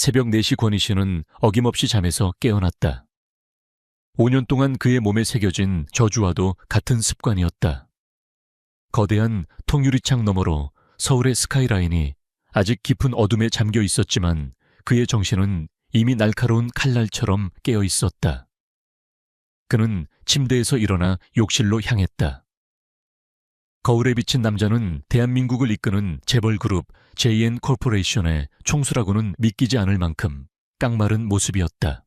새벽 4시 권희 씨는 어김없이 잠에서 깨어났다. 5년 동안 그의 몸에 새겨진 저주와도 같은 습관이었다. 거대한 통유리창 너머로 서울의 스카이라인이 아직 깊은 어둠에 잠겨 있었지만 그의 정신은 이미 날카로운 칼날처럼 깨어 있었다. 그는 침대에서 일어나 욕실로 향했다. 거울에 비친 남자는 대한민국을 이끄는 재벌그룹 JN 코퍼레이션의 총수라고는 믿기지 않을 만큼 깡마른 모습이었다.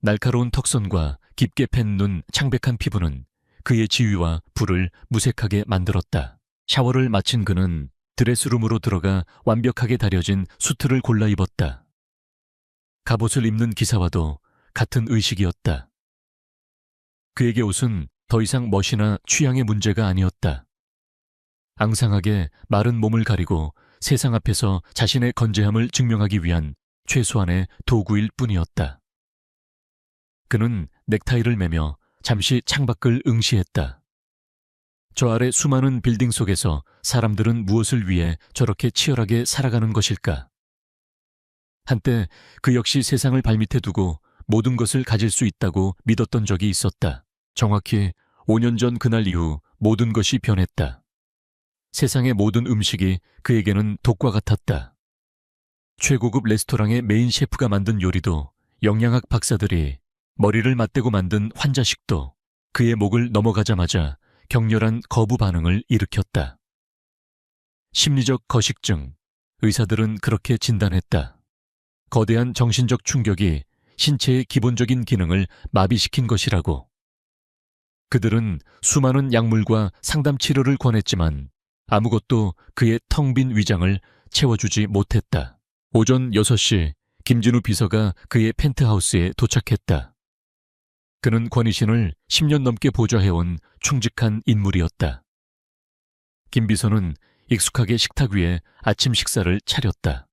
날카로운 턱선과 깊게 팬 눈, 창백한 피부는 그의 지위와 부를 무색하게 만들었다. 샤워를 마친 그는 드레스룸으로 들어가 완벽하게 다려진 수트를 골라 입었다. 갑옷을 입는 기사와도 같은 의식이었다. 그에게 옷은 더 이상 멋이나 취향의 문제가 아니었다. 앙상하게 마른 몸을 가리고 세상 앞에서 자신의 건재함을 증명하기 위한 최소한의 도구일 뿐이었다. 그는 넥타이를 매며 잠시 창밖을 응시했다. 저 아래 수많은 빌딩 속에서 사람들은 무엇을 위해 저렇게 치열하게 살아가는 것일까? 한때 그 역시 세상을 발밑에 두고 모든 것을 가질 수 있다고 믿었던 적이 있었다. 정확히 5년 전 그날 이후 모든 것이 변했다. 세상의 모든 음식이 그에게는 독과 같았다. 최고급 레스토랑의 메인 셰프가 만든 요리도, 영양학 박사들이 머리를 맞대고 만든 환자식도 그의 목을 넘어가자마자 격렬한 거부 반응을 일으켰다. 심리적 거식증, 의사들은 그렇게 진단했다. 거대한 정신적 충격이 신체의 기본적인 기능을 마비시킨 것이라고. 그들은 수많은 약물과 상담 치료를 권했지만 아무것도 그의 텅 빈 위장을 채워주지 못했다. 오전 6시 김진우 비서가 그의 펜트하우스에 도착했다. 그는 권희신을 10년 넘게 보좌해온 충직한 인물이었다. 김 비서는 익숙하게 식탁 위에 아침 식사를 차렸다.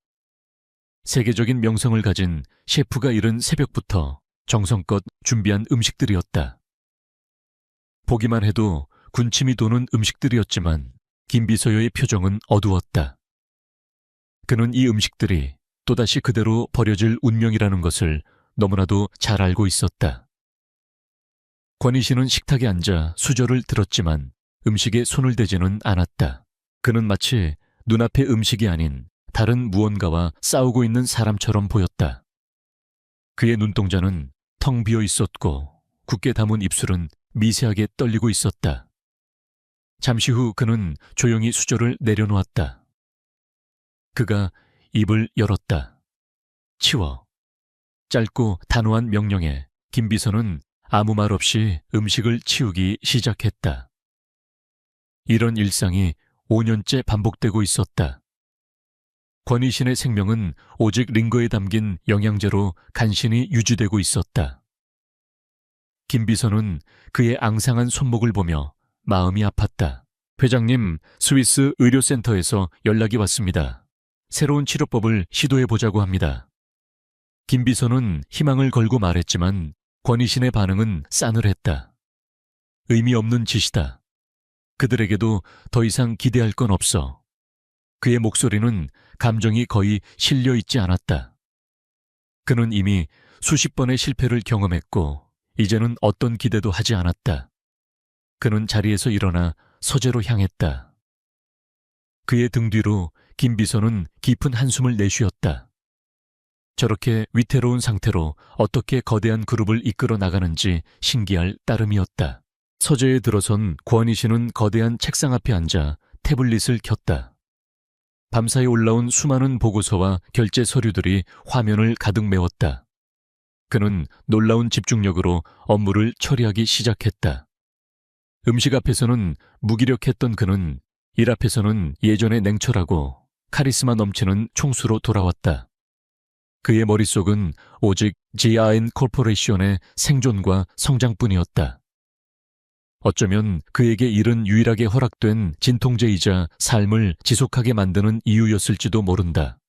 세계적인 명성을 가진 셰프가 이른 새벽부터 정성껏 준비한 음식들이었다. 보기만 해도 군침이 도는 음식들이었지만 김 비서의 표정은 어두웠다. 그는 이 음식들이 또다시 그대로 버려질 운명이라는 것을 너무나도 잘 알고 있었다. 권희 씨는 식탁에 앉아 수저를 들었지만 음식에 손을 대지는 않았다. 그는 마치 눈앞의 음식이 아닌 다른 무언가와 싸우고 있는 사람처럼 보였다. 그의 눈동자는 텅 비어 있었고 굳게 담은 입술은 미세하게 떨리고 있었다. 잠시 후 그는 조용히 수저를 내려놓았다. 그가 입을 열었다. 치워. 짧고 단호한 명령에 김 비서는 아무 말 없이 음식을 치우기 시작했다. 이런 일상이 5년째 반복되고 있었다. 권희신의 생명은 오직 링거에 담긴 영양제로 간신히 유지되고 있었다. 김 비서는 그의 앙상한 손목을 보며 마음이 아팠다. 회장님, 스위스 의료센터에서 연락이 왔습니다. 새로운 치료법을 시도해보자고 합니다. 김 비서는 희망을 걸고 말했지만 권희신의 반응은 싸늘했다. 의미 없는 짓이다. 그들에게도 더 이상 기대할 건 없어. 그의 목소리는 감정이 거의 실려 있지 않았다. 그는 이미 수십 번의 실패를 경험했고 이제는 어떤 기대도 하지 않았다. 그는 자리에서 일어나 서재로 향했다. 그의 등 뒤로 김 비서는 깊은 한숨을 내쉬었다. 저렇게 위태로운 상태로 어떻게 거대한 그룹을 이끌어 나가는지 신기할 따름이었다. 서재에 들어선 권희 씨는 거대한 책상 앞에 앉아 태블릿을 켰다. 밤사이 올라온 수많은 보고서와 결제 서류들이 화면을 가득 메웠다. 그는 놀라운 집중력으로 업무를 처리하기 시작했다. 음식 앞에서는 무기력했던 그는 일 앞에서는 예전의 냉철하고 카리스마 넘치는 총수로 돌아왔다. 그의 머릿속은 오직 JN 코퍼레이션의 생존과 성장뿐이었다. 어쩌면 그에게 일은 유일하게 허락된 진통제이자 삶을 지속하게 만드는 이유였을지도 모른다.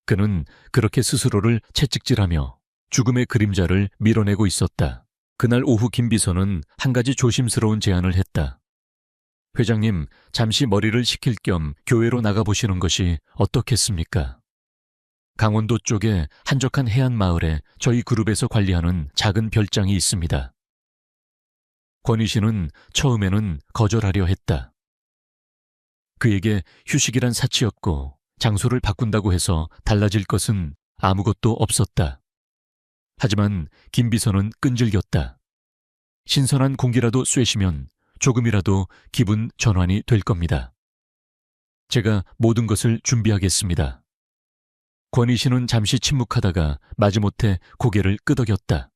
그는 그렇게 스스로를 채찍질하며 죽음의 그림자를 밀어내고 있었다. 그날 오후 김 비서는 한 가지 조심스러운 제안을 했다. 회장님, 잠시 머리를 식힐 겸 교회로 나가보시는 것이 어떻겠습니까? 강원도 쪽에 한적한 해안 마을에 저희 그룹에서 관리하는 작은 별장이 있습니다. 권희 씨는 처음에는 거절하려 했다. 그에게 휴식이란 사치였고 장소를 바꾼다고 해서 달라질 것은 아무것도 없었다. 하지만 김 비서는 끈질겼다. 신선한 공기라도 쐬시면 조금이라도 기분 전환이 될 겁니다. 제가 모든 것을 준비하겠습니다. 권희 씨는 잠시 침묵하다가 마지못해 고개를 끄덕였다.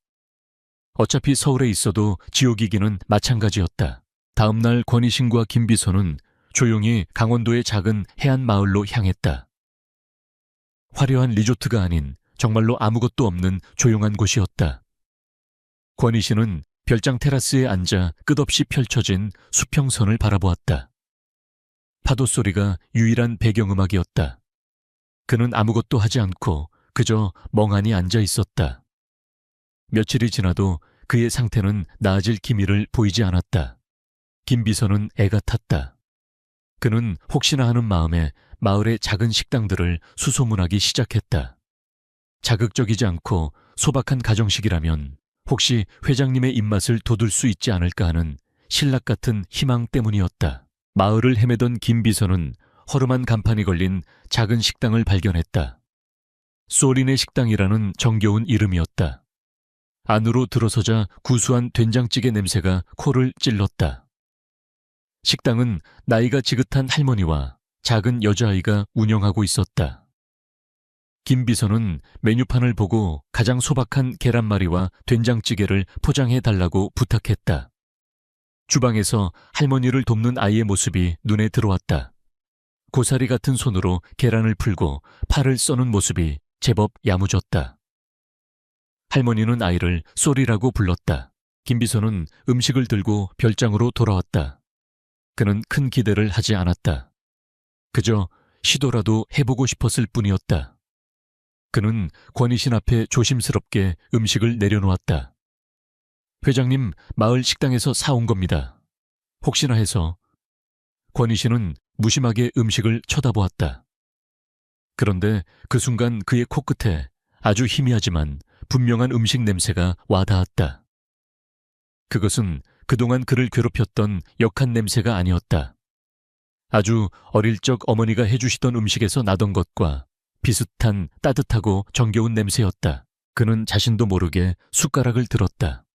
어차피 서울에 있어도 지옥이기는 마찬가지였다. 다음 날 권희 씨와 김 비서는 조용히 강원도의 작은 해안 마을로 향했다. 화려한 리조트가 아닌 정말로 아무것도 없는 조용한 곳이었다. 권희 씨는 별장 테라스에 앉아 끝없이 펼쳐진 수평선을 바라보았다. 파도 소리가 유일한 배경음악이었다. 그는 아무것도 하지 않고 그저 멍하니 앉아 있었다. 며칠이 지나도 그의 상태는 나아질 기미를 보이지 않았다. 김 비서는 애가 탔다. 그는 혹시나 하는 마음에 마을의 작은 식당들을 수소문하기 시작했다. 자극적이지 않고 소박한 가정식이라면 혹시 회장님의 입맛을 돋울 수 있지 않을까 하는 신락 같은 희망 때문이었다. 마을을 헤매던 김 비서는 허름한 간판이 걸린 작은 식당을 발견했다. 쏘리네 식당이라는 정겨운 이름이었다. 안으로 들어서자 구수한 된장찌개 냄새가 코를 찔렀다. 식당은 나이가 지긋한 할머니와 작은 여자아이가 운영하고 있었다. 김 비서는 메뉴판을 보고 가장 소박한 계란말이와 된장찌개를 포장해달라고 부탁했다. 주방에서 할머니를 돕는 아이의 모습이 눈에 들어왔다. 고사리 같은 손으로 계란을 풀고 팔을 써는 모습이 제법 야무졌다. 할머니는 아이를 쏘리라고 불렀다. 김 비서는 음식을 들고 별장으로 돌아왔다. 그는 큰 기대를 하지 않았다. 그저 시도라도 해보고 싶었을 뿐이었다. 그는 권희 씨 앞에 조심스럽게 음식을 내려놓았다. 회장님, 마을 식당에서 사온 겁니다. 혹시나 해서. 권희 씨는 무심하게 음식을 쳐다보았다. 그런데 그 순간 그의 코끝에 아주 희미하지만 분명한 음식 냄새가 와닿았다. 그것은 그동안 그를 괴롭혔던 역한 냄새가 아니었다. 아주 어릴 적 어머니가 해주시던 음식에서 나던 것과 비슷한 따뜻하고 정겨운 냄새였다. 그는 자신도 모르게 숟가락을 들었다.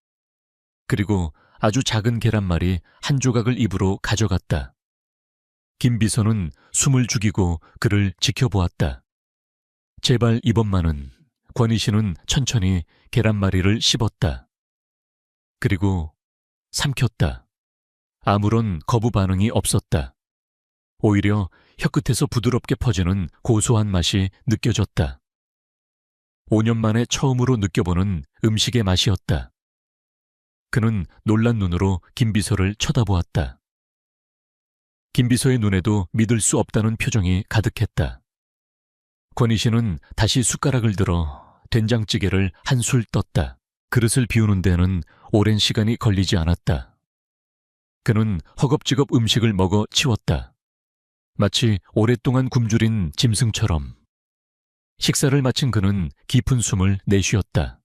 그리고 아주 작은 계란말이 한 조각을 입으로 가져갔다. 김 비서는 숨을 죽이고 그를 지켜보았다. 제발 이번만은. 권희 씨는 천천히 계란말이를 씹었다. 그리고 삼켰다. 아무런 거부 반응이 없었다. 오히려 혀끝에서 부드럽게 퍼지는 고소한 맛이 느껴졌다. 5년 만에 처음으로 느껴보는 음식의 맛이었다. 그는 놀란 눈으로 김 비서를 쳐다보았다. 김 비서의 눈에도 믿을 수 없다는 표정이 가득했다. 권희 씨는 다시 숟가락을 들어 된장찌개를 한술 떴다. 그릇을 비우는 데는 오랜 시간이 걸리지 않았다. 그는 허겁지겁 음식을 먹어 치웠다. 마치 오랫동안 굶주린 짐승처럼. 식사를 마친 그는 깊은 숨을 내쉬었다.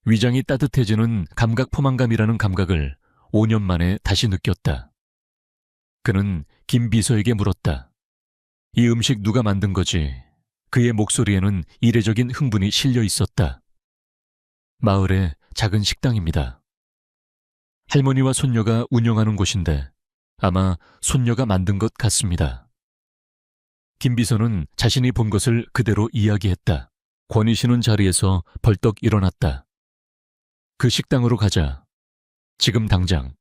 위장이 따뜻해지는 감각 포만감이라는 감각을 5년 만에 다시 느꼈다. 그는 김 비서에게 물었다. 이 음식 누가 만든 거지? 그의 목소리에는 이례적인 흥분이 실려 있었다. 마을의 작은 식당입니다. 할머니와 손녀가 운영하는 곳인데 아마 손녀가 만든 것 같습니다. 김 비서는 자신이 본 것을 그대로 이야기했다. 권희 씨는 자리에서 벌떡 일어났다. 그 식당으로 가자. 지금 당장.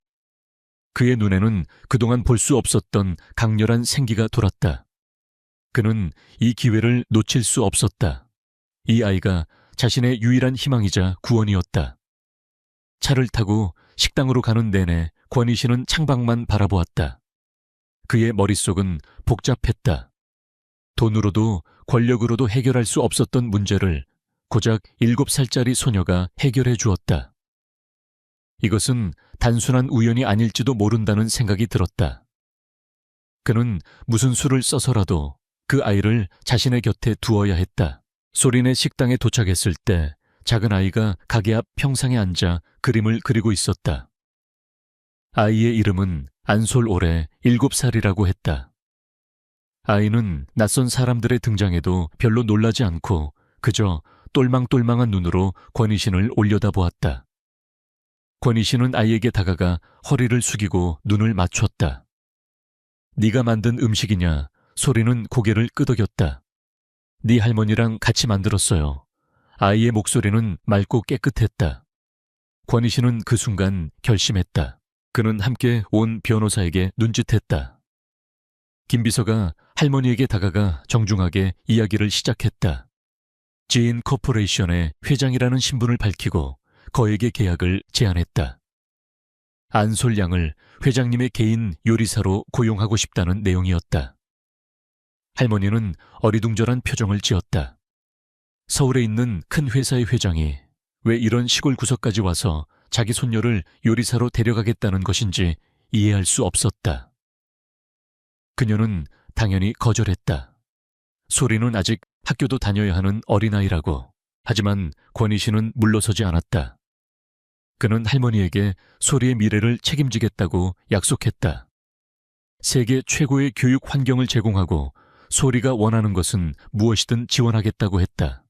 그의 눈에는 그동안 볼 수 없었던 강렬한 생기가 돌았다. 그는 이 기회를 놓칠 수 없었다. 이 아이가 자신의 유일한 희망이자 구원이었다. 차를 타고 식당으로 가는 내내 권희 씨는 창밖만 바라보았다. 그의 머릿속은 복잡했다. 돈으로도 권력으로도 해결할 수 없었던 문제를 고작 7살짜리 소녀가 해결해 주었다. 이것은 단순한 우연이 아닐지도 모른다는 생각이 들었다. 그는 무슨 수를 써서라도 그 아이를 자신의 곁에 두어야 했다. 소린의 식당에 도착했을 때 작은 아이가 가게 앞 평상에 앉아 그림을 그리고 있었다. 아이의 이름은 안솔올의 7살이라고 했다. 아이는 낯선 사람들의 등장에도 별로 놀라지 않고 그저 똘망똘망한 눈으로 권희신을 올려다보았다. 권희신은 아이에게 다가가 허리를 숙이고 눈을 맞췄다. 네가 만든 음식이냐? 소리는 고개를 끄덕였다. 네 할머니랑 같이 만들었어요. 아이의 목소리는 맑고 깨끗했다. 권희신은 그 순간 결심했다. 그는 함께 온 변호사에게 눈짓했다. 김비서가 할머니에게 다가가 정중하게 이야기를 시작했다. 지인 코퍼레이션의 회장이라는 신분을 밝히고 거액의 계약을 제안했다. 안솔 양을 회장님의 개인 요리사로 고용하고 싶다는 내용이었다. 할머니는 어리둥절한 표정을 지었다. 서울에 있는 큰 회사의 회장이 왜 이런 시골 구석까지 와서 자기 손녀를 요리사로 데려가겠다는 것인지 이해할 수 없었다. 그녀는 당연히 거절했다. 소리는 아직 학교도 다녀야 하는 어린아이라고. 하지만 권희신은 물러서지 않았다. 그는 할머니에게 소리의 미래를 책임지겠다고 약속했다. 세계 최고의 교육 환경을 제공하고 소리가 원하는 것은 무엇이든 지원하겠다고 했다.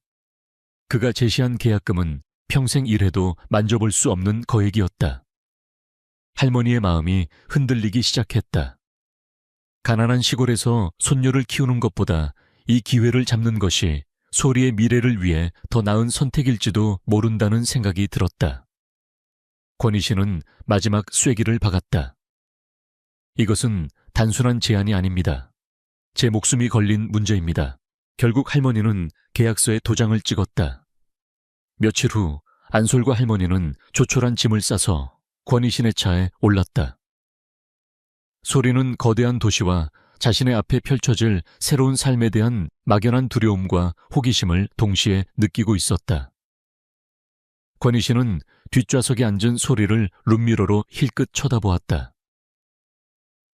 그가 제시한 계약금은 평생 일해도 만져볼 수 없는 거액이었다. 할머니의 마음이 흔들리기 시작했다. 가난한 시골에서 손녀를 키우는 것보다 이 기회를 잡는 것이 소리의 미래를 위해 더 나은 선택일지도 모른다는 생각이 들었다. 권희신은 마지막 쐐기를 박았다. 이것은 단순한 제안이 아닙니다. 제 목숨이 걸린 문제입니다. 결국 할머니는 계약서에 도장을 찍었다. 며칠 후 안솔과 할머니는 조촐한 짐을 싸서 권희신의 차에 올랐다. 소리는 거대한 도시와 자신의 앞에 펼쳐질 새로운 삶에 대한 막연한 두려움과 호기심을 동시에 느끼고 있었다. 권희신은 뒷좌석에 앉은 소리를 룸미러로 힐끗 쳐다보았다.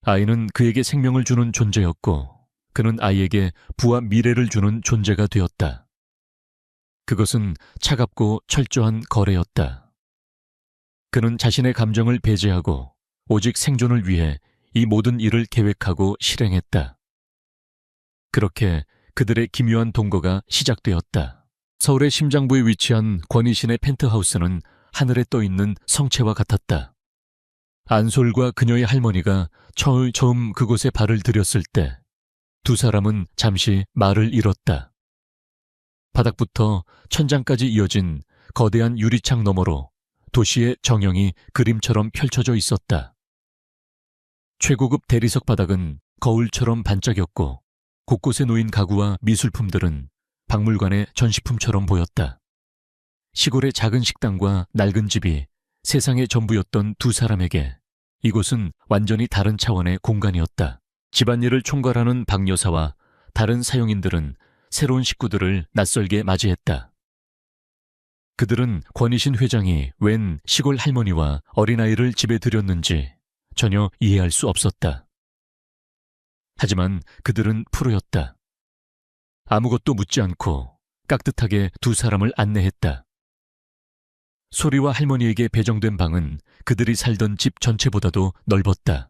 아이는 그에게 생명을 주는 존재였고 그는 아이에게 부와 미래를 주는 존재가 되었다. 그것은 차갑고 철저한 거래였다. 그는 자신의 감정을 배제하고 오직 생존을 위해 이 모든 일을 계획하고 실행했다. 그렇게 그들의 기묘한 동거가 시작되었다. 서울의 심장부에 위치한 권희신의 펜트하우스는 하늘에 떠있는 성체와 같았다. 안솔과 그녀의 할머니가 처음 그곳에 발을 들였을 때 두 사람은 잠시 말을 잃었다. 바닥부터 천장까지 이어진 거대한 유리창 너머로 도시의 정형이 그림처럼 펼쳐져 있었다. 최고급 대리석 바닥은 거울처럼 반짝였고 곳곳에 놓인 가구와 미술품들은 박물관의 전시품처럼 보였다. 시골의 작은 식당과 낡은 집이 세상의 전부였던 두 사람에게 이곳은 완전히 다른 차원의 공간이었다. 집안일을 총괄하는 박 여사와 다른 사용인들은 새로운 식구들을 낯설게 맞이했다. 그들은 권희신 회장이 웬 시골 할머니와 어린아이를 집에 들였는지 전혀 이해할 수 없었다. 하지만 그들은 프로였다. 아무것도 묻지 않고 깍듯하게 두 사람을 안내했다. 소리와 할머니에게 배정된 방은 그들이 살던 집 전체보다도 넓었다.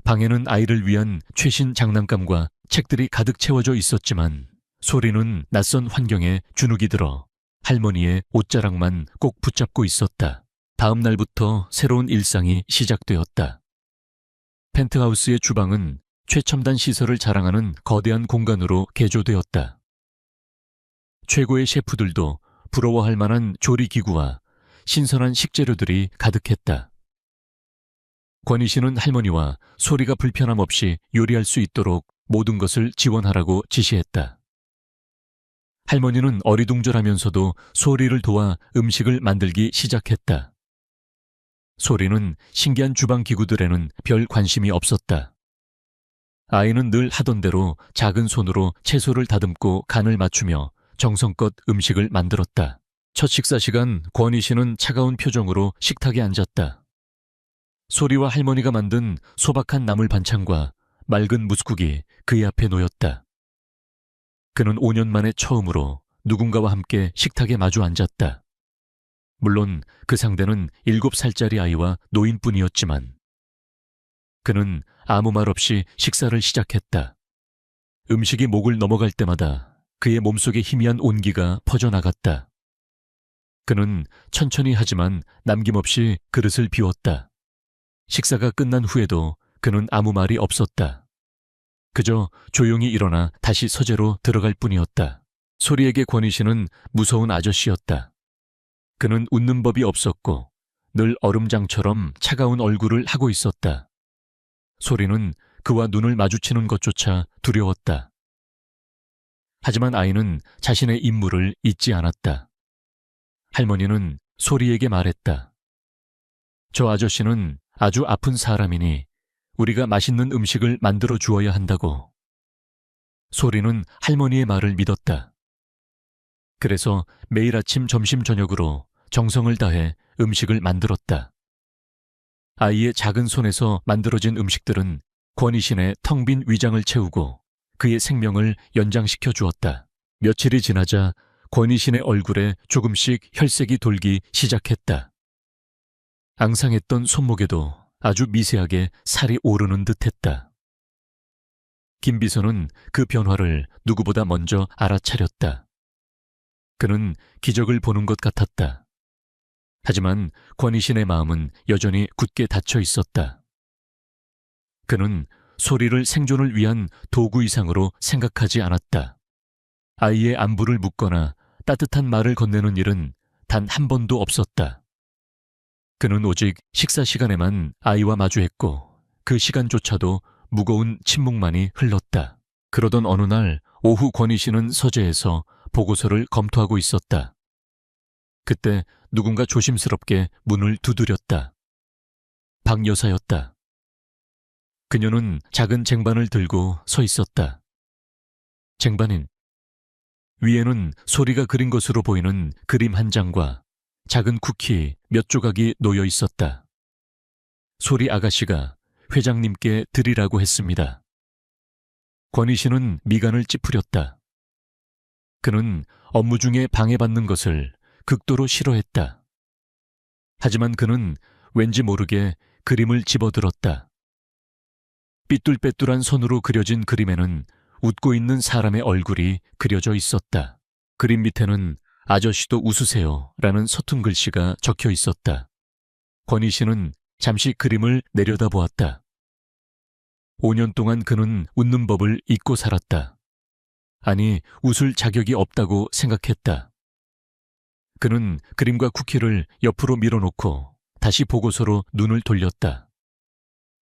방에는 아이를 위한 최신 장난감과 책들이 가득 채워져 있었지만 소리는 낯선 환경에 주눅이 들어 할머니의 옷자락만 꼭 붙잡고 있었다. 다음 날부터 새로운 일상이 시작되었다. 펜트하우스의 주방은 최첨단 시설을 자랑하는 거대한 공간으로 개조되었다. 최고의 셰프들도 부러워할 만한 조리기구와 신선한 식재료들이 가득했다. 권희신은 할머니와 소리가 불편함 없이 요리할 수 있도록 모든 것을 지원하라고 지시했다. 할머니는 어리둥절하면서도 소리를 도와 음식을 만들기 시작했다. 소리는 신기한 주방 기구들에는 별 관심이 없었다. 아이는 늘 하던 대로 작은 손으로 채소를 다듬고 간을 맞추며 정성껏 음식을 만들었다. 첫 식사 시간 권희신은 차가운 표정으로 식탁에 앉았다. 소리와 할머니가 만든 소박한 나물 반찬과 맑은 무스국이 그의 앞에 놓였다. 그는 5년 만에 처음으로 누군가와 함께 식탁에 마주 앉았다. 물론 그 상대는 7살짜리 아이와 노인뿐이었지만 그는 아무 말 없이 식사를 시작했다. 음식이 목을 넘어갈 때마다 그의 몸속에 희미한 온기가 퍼져나갔다. 그는 천천히 하지만 남김없이 그릇을 비웠다. 식사가 끝난 후에도 그는 아무 말이 없었다. 그저 조용히 일어나 다시 서재로 들어갈 뿐이었다. 소리에게 권희 씨는 무서운 아저씨였다. 그는 웃는 법이 없었고 늘 얼음장처럼 차가운 얼굴을 하고 있었다. 소리는 그와 눈을 마주치는 것조차 두려웠다. 하지만 아이는 자신의 임무를 잊지 않았다. 할머니는 소리에게 말했다. 저 아저씨는 아주 아픈 사람이니 우리가 맛있는 음식을 만들어 주어야 한다고. 소리는 할머니의 말을 믿었다. 그래서 매일 아침 점심 저녁으로 정성을 다해 음식을 만들었다. 아이의 작은 손에서 만들어진 음식들은 권희신의 텅 빈 위장을 채우고 그의 생명을 연장시켜 주었다. 며칠이 지나자 권희신의 얼굴에 조금씩 혈색이 돌기 시작했다. 앙상했던 손목에도 아주 미세하게 살이 오르는 듯했다. 김비서는 그 변화를 누구보다 먼저 알아차렸다. 그는 기적을 보는 것 같았다. 하지만 권희신의 마음은 여전히 굳게 닫혀 있었다. 그는 소리를 생존을 위한 도구 이상으로 생각하지 않았다. 아이의 안부를 묻거나 따뜻한 말을 건네는 일은 단 한 번도 없었다. 그는 오직 식사 시간에만 아이와 마주했고 그 시간조차도 무거운 침묵만이 흘렀다. 그러던 어느 날 오후 권희신은 서재에서 보고서를 검토하고 있었다. 그때 누군가 조심스럽게 문을 두드렸다. 박 여사였다. 그녀는 작은 쟁반을 들고 서 있었다. 쟁반인 위에는 소리가 그린 것으로 보이는 그림 한 장과 작은 쿠키 몇 조각이 놓여 있었다. 소리 아가씨가 회장님께 드리라고 했습니다. 권희 씨는 미간을 찌푸렸다. 그는 업무 중에 방해받는 것을 극도로 싫어했다. 하지만 그는 왠지 모르게 그림을 집어들었다. 삐뚤빼뚤한 손으로 그려진 그림에는 웃고 있는 사람의 얼굴이 그려져 있었다. 그림 밑에는 아저씨도 웃으세요 라는 서툰 글씨가 적혀 있었다. 권희 씨는 잠시 그림을 내려다보았다. 5년 동안 그는 웃는 법을 잊고 살았다. 아니, 웃을 자격이 없다고 생각했다. 그는 그림과 쿠키를 옆으로 밀어놓고 다시 보고서로 눈을 돌렸다.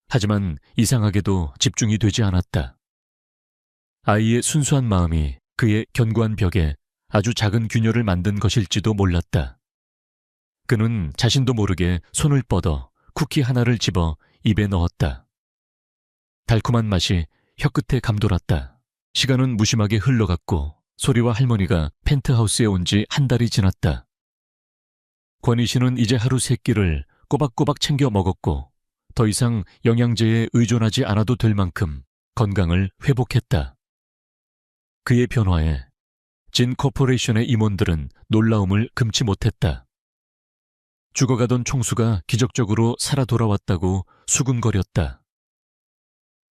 하지만 이상하게도 집중이 되지 않았다. 아이의 순수한 마음이 그의 견고한 벽에 아주 작은 균열을 만든 것일지도 몰랐다. 그는 자신도 모르게 손을 뻗어 쿠키 하나를 집어 입에 넣었다. 달콤한 맛이 혀끝에 감돌았다. 시간은 무심하게 흘러갔고 소리와 할머니가 펜트하우스에 온 지 한 달이 지났다. 권희 씨는 이제 하루 3끼를 꼬박꼬박 챙겨 먹었고 더 이상 영양제에 의존하지 않아도 될 만큼 건강을 회복했다. 그의 변화에 진 코퍼레이션의 임원들은 놀라움을 금치 못했다. 죽어가던 총수가 기적적으로 살아 돌아왔다고 수군거렸다.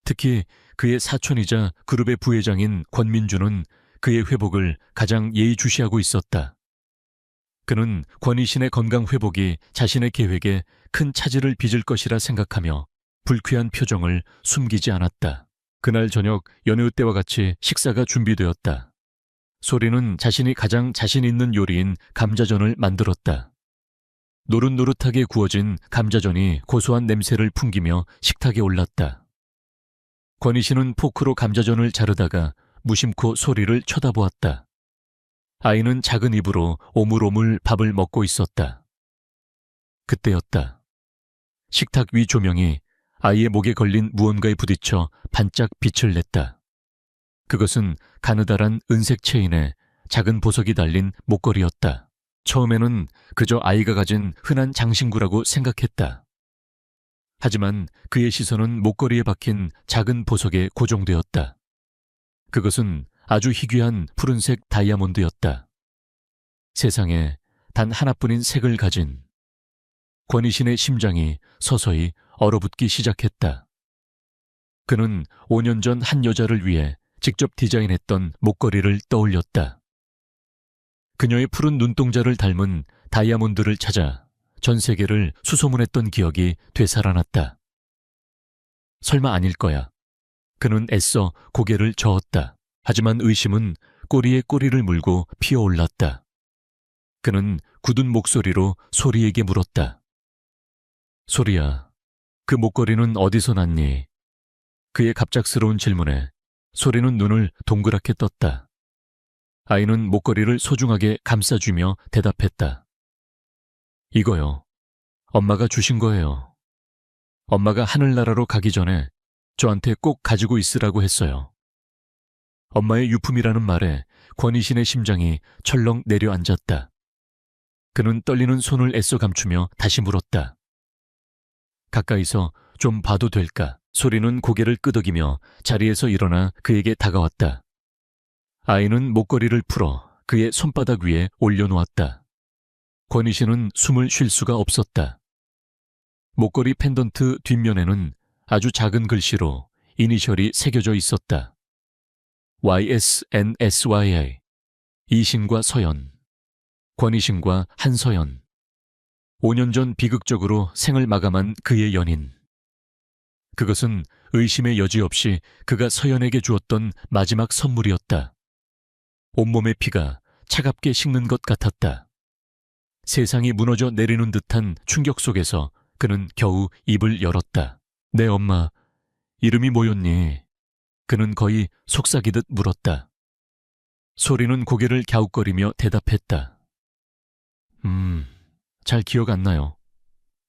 특히 그의 사촌이자 그룹의 부회장인 권민주는 그의 회복을 가장 예의주시하고 있었다. 그는 권희신의 건강 회복이 자신의 계획에 큰 차질을 빚을 것이라 생각하며 불쾌한 표정을 숨기지 않았다. 그날 저녁 여느 때와 같이 식사가 준비되었다. 소리는 자신이 가장 자신 있는 요리인 감자전을 만들었다. 노릇노릇하게 구워진 감자전이 고소한 냄새를 풍기며 식탁에 올랐다. 권희 씨는 포크로 감자전을 자르다가 무심코 소리를 쳐다보았다. 아이는 작은 입으로 오물오물 밥을 먹고 있었다. 그때였다. 식탁 위 조명이 아이의 목에 걸린 무언가에 부딪혀 반짝 빛을 냈다. 그것은 가느다란 은색 체인에 작은 보석이 달린 목걸이였다. 처음에는 그저 아이가 가진 흔한 장신구라고 생각했다. 하지만 그의 시선은 목걸이에 박힌 작은 보석에 고정되었다. 그것은 아주 희귀한 푸른색 다이아몬드였다. 세상에 단 하나뿐인 색을 가진 권희신의 심장이 서서히 얼어붙기 시작했다. 그는 5년 전 한 여자를 위해 직접 디자인했던 목걸이를 떠올렸다. 그녀의 푸른 눈동자를 닮은 다이아몬드를 찾아 전 세계를 수소문했던 기억이 되살아났다. 설마 아닐 거야. 그는 애써 고개를 저었다. 하지만 의심은 꼬리에 꼬리를 물고 피어올랐다. 그는 굳은 목소리로 소리에게 물었다. 소리야, 그 목걸이는 어디서 났니? 그의 갑작스러운 질문에 소리는 눈을 동그랗게 떴다. 아이는 목걸이를 소중하게 감싸주며 대답했다. 이거요. 엄마가 주신 거예요. 엄마가 하늘나라로 가기 전에 저한테 꼭 가지고 있으라고 했어요. 엄마의 유품이라는 말에 권희신의 심장이 철렁 내려앉았다. 그는 떨리는 손을 애써 감추며 다시 물었다. 가까이서 좀 봐도 될까? 소리는 고개를 끄덕이며 자리에서 일어나 그에게 다가왔다. 아이는 목걸이를 풀어 그의 손바닥 위에 올려놓았다. 권희신은 숨을 쉴 수가 없었다. 목걸이 펜던트 뒷면에는 아주 작은 글씨로 이니셜이 새겨져 있었다. YSNSYA, 이신과 서연, 권희신과 한서연. 5년 전 비극적으로 생을 마감한 그의 연인. 그것은 의심의 여지 없이 그가 서연에게 주었던 마지막 선물이었다. 온몸의 피가 차갑게 식는 것 같았다. 세상이 무너져 내리는 듯한 충격 속에서 그는 겨우 입을 열었다. 내 엄마, 이름이 뭐였니? 그는 거의 속삭이듯 물었다. 소리는 고개를 갸웃거리며 대답했다. 잘 기억 안 나요.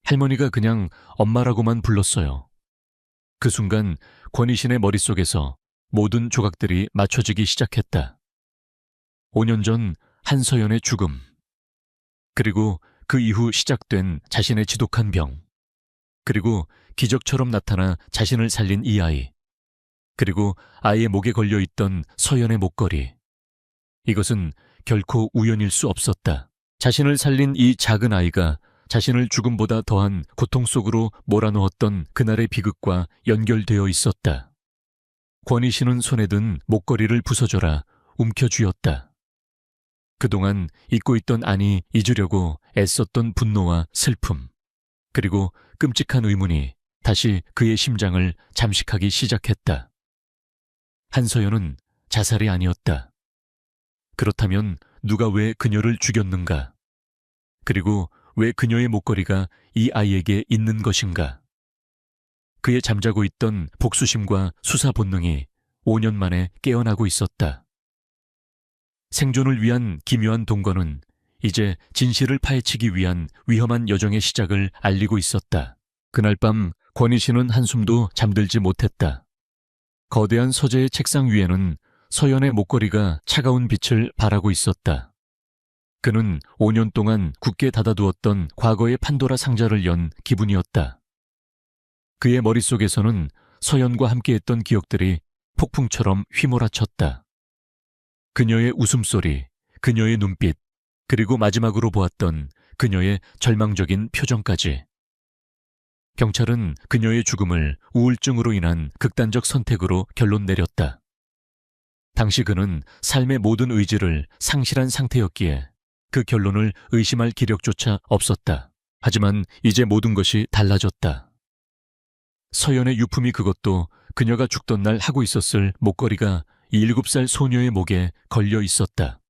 할머니가 그냥 엄마라고만 불렀어요. 그 순간 권희신의 머릿속에서 모든 조각들이 맞춰지기 시작했다. 5년 전 한서연의 죽음, 그리고 그 이후 시작된 자신의 지독한 병, 그리고 기적처럼 나타나 자신을 살린 이 아이, 그리고 아이의 목에 걸려있던 서연의 목걸이. 이것은 결코 우연일 수 없었다. 자신을 살린 이 작은 아이가 자신을 죽음보다 더한 고통 속으로 몰아넣었던 그날의 비극과 연결되어 있었다. 권희신은 손에 든 목걸이를 부서져라 움켜쥐었다. 그동안 잊고 있던 안이 잊으려고 애썼던 분노와 슬픔, 그리고 끔찍한 의문이 다시 그의 심장을 잠식하기 시작했다. 한서연은 자살이 아니었다. 그렇다면 누가 왜 그녀를 죽였는가? 그리고 왜 그녀의 목걸이가 이 아이에게 있는 것인가? 그의 잠자고 있던 복수심과 수사 본능이 5년 만에 깨어나고 있었다. 생존을 위한 기묘한 동거는 이제 진실을 파헤치기 위한 위험한 여정의 시작을 알리고 있었다. 그날 밤 권희신은 한숨도 잠들지 못했다. 거대한 서재의 책상 위에는 서연의 목걸이가 차가운 빛을 발하고 있었다. 그는 5년 동안 굳게 닫아두었던 과거의 판도라 상자를 연 기분이었다. 그의 머릿속에서는 서연과 함께했던 기억들이 폭풍처럼 휘몰아쳤다. 그녀의 웃음소리, 그녀의 눈빛, 그리고 마지막으로 보았던 그녀의 절망적인 표정까지. 경찰은 그녀의 죽음을 우울증으로 인한 극단적 선택으로 결론 내렸다. 당시 그는 삶의 모든 의지를 상실한 상태였기에 그 결론을 의심할 기력조차 없었다. 하지만 이제 모든 것이 달라졌다. 서연의 유품이 그것도 그녀가 죽던 날 하고 있었을 목걸이가 7살 소녀의 목에 걸려 있었다.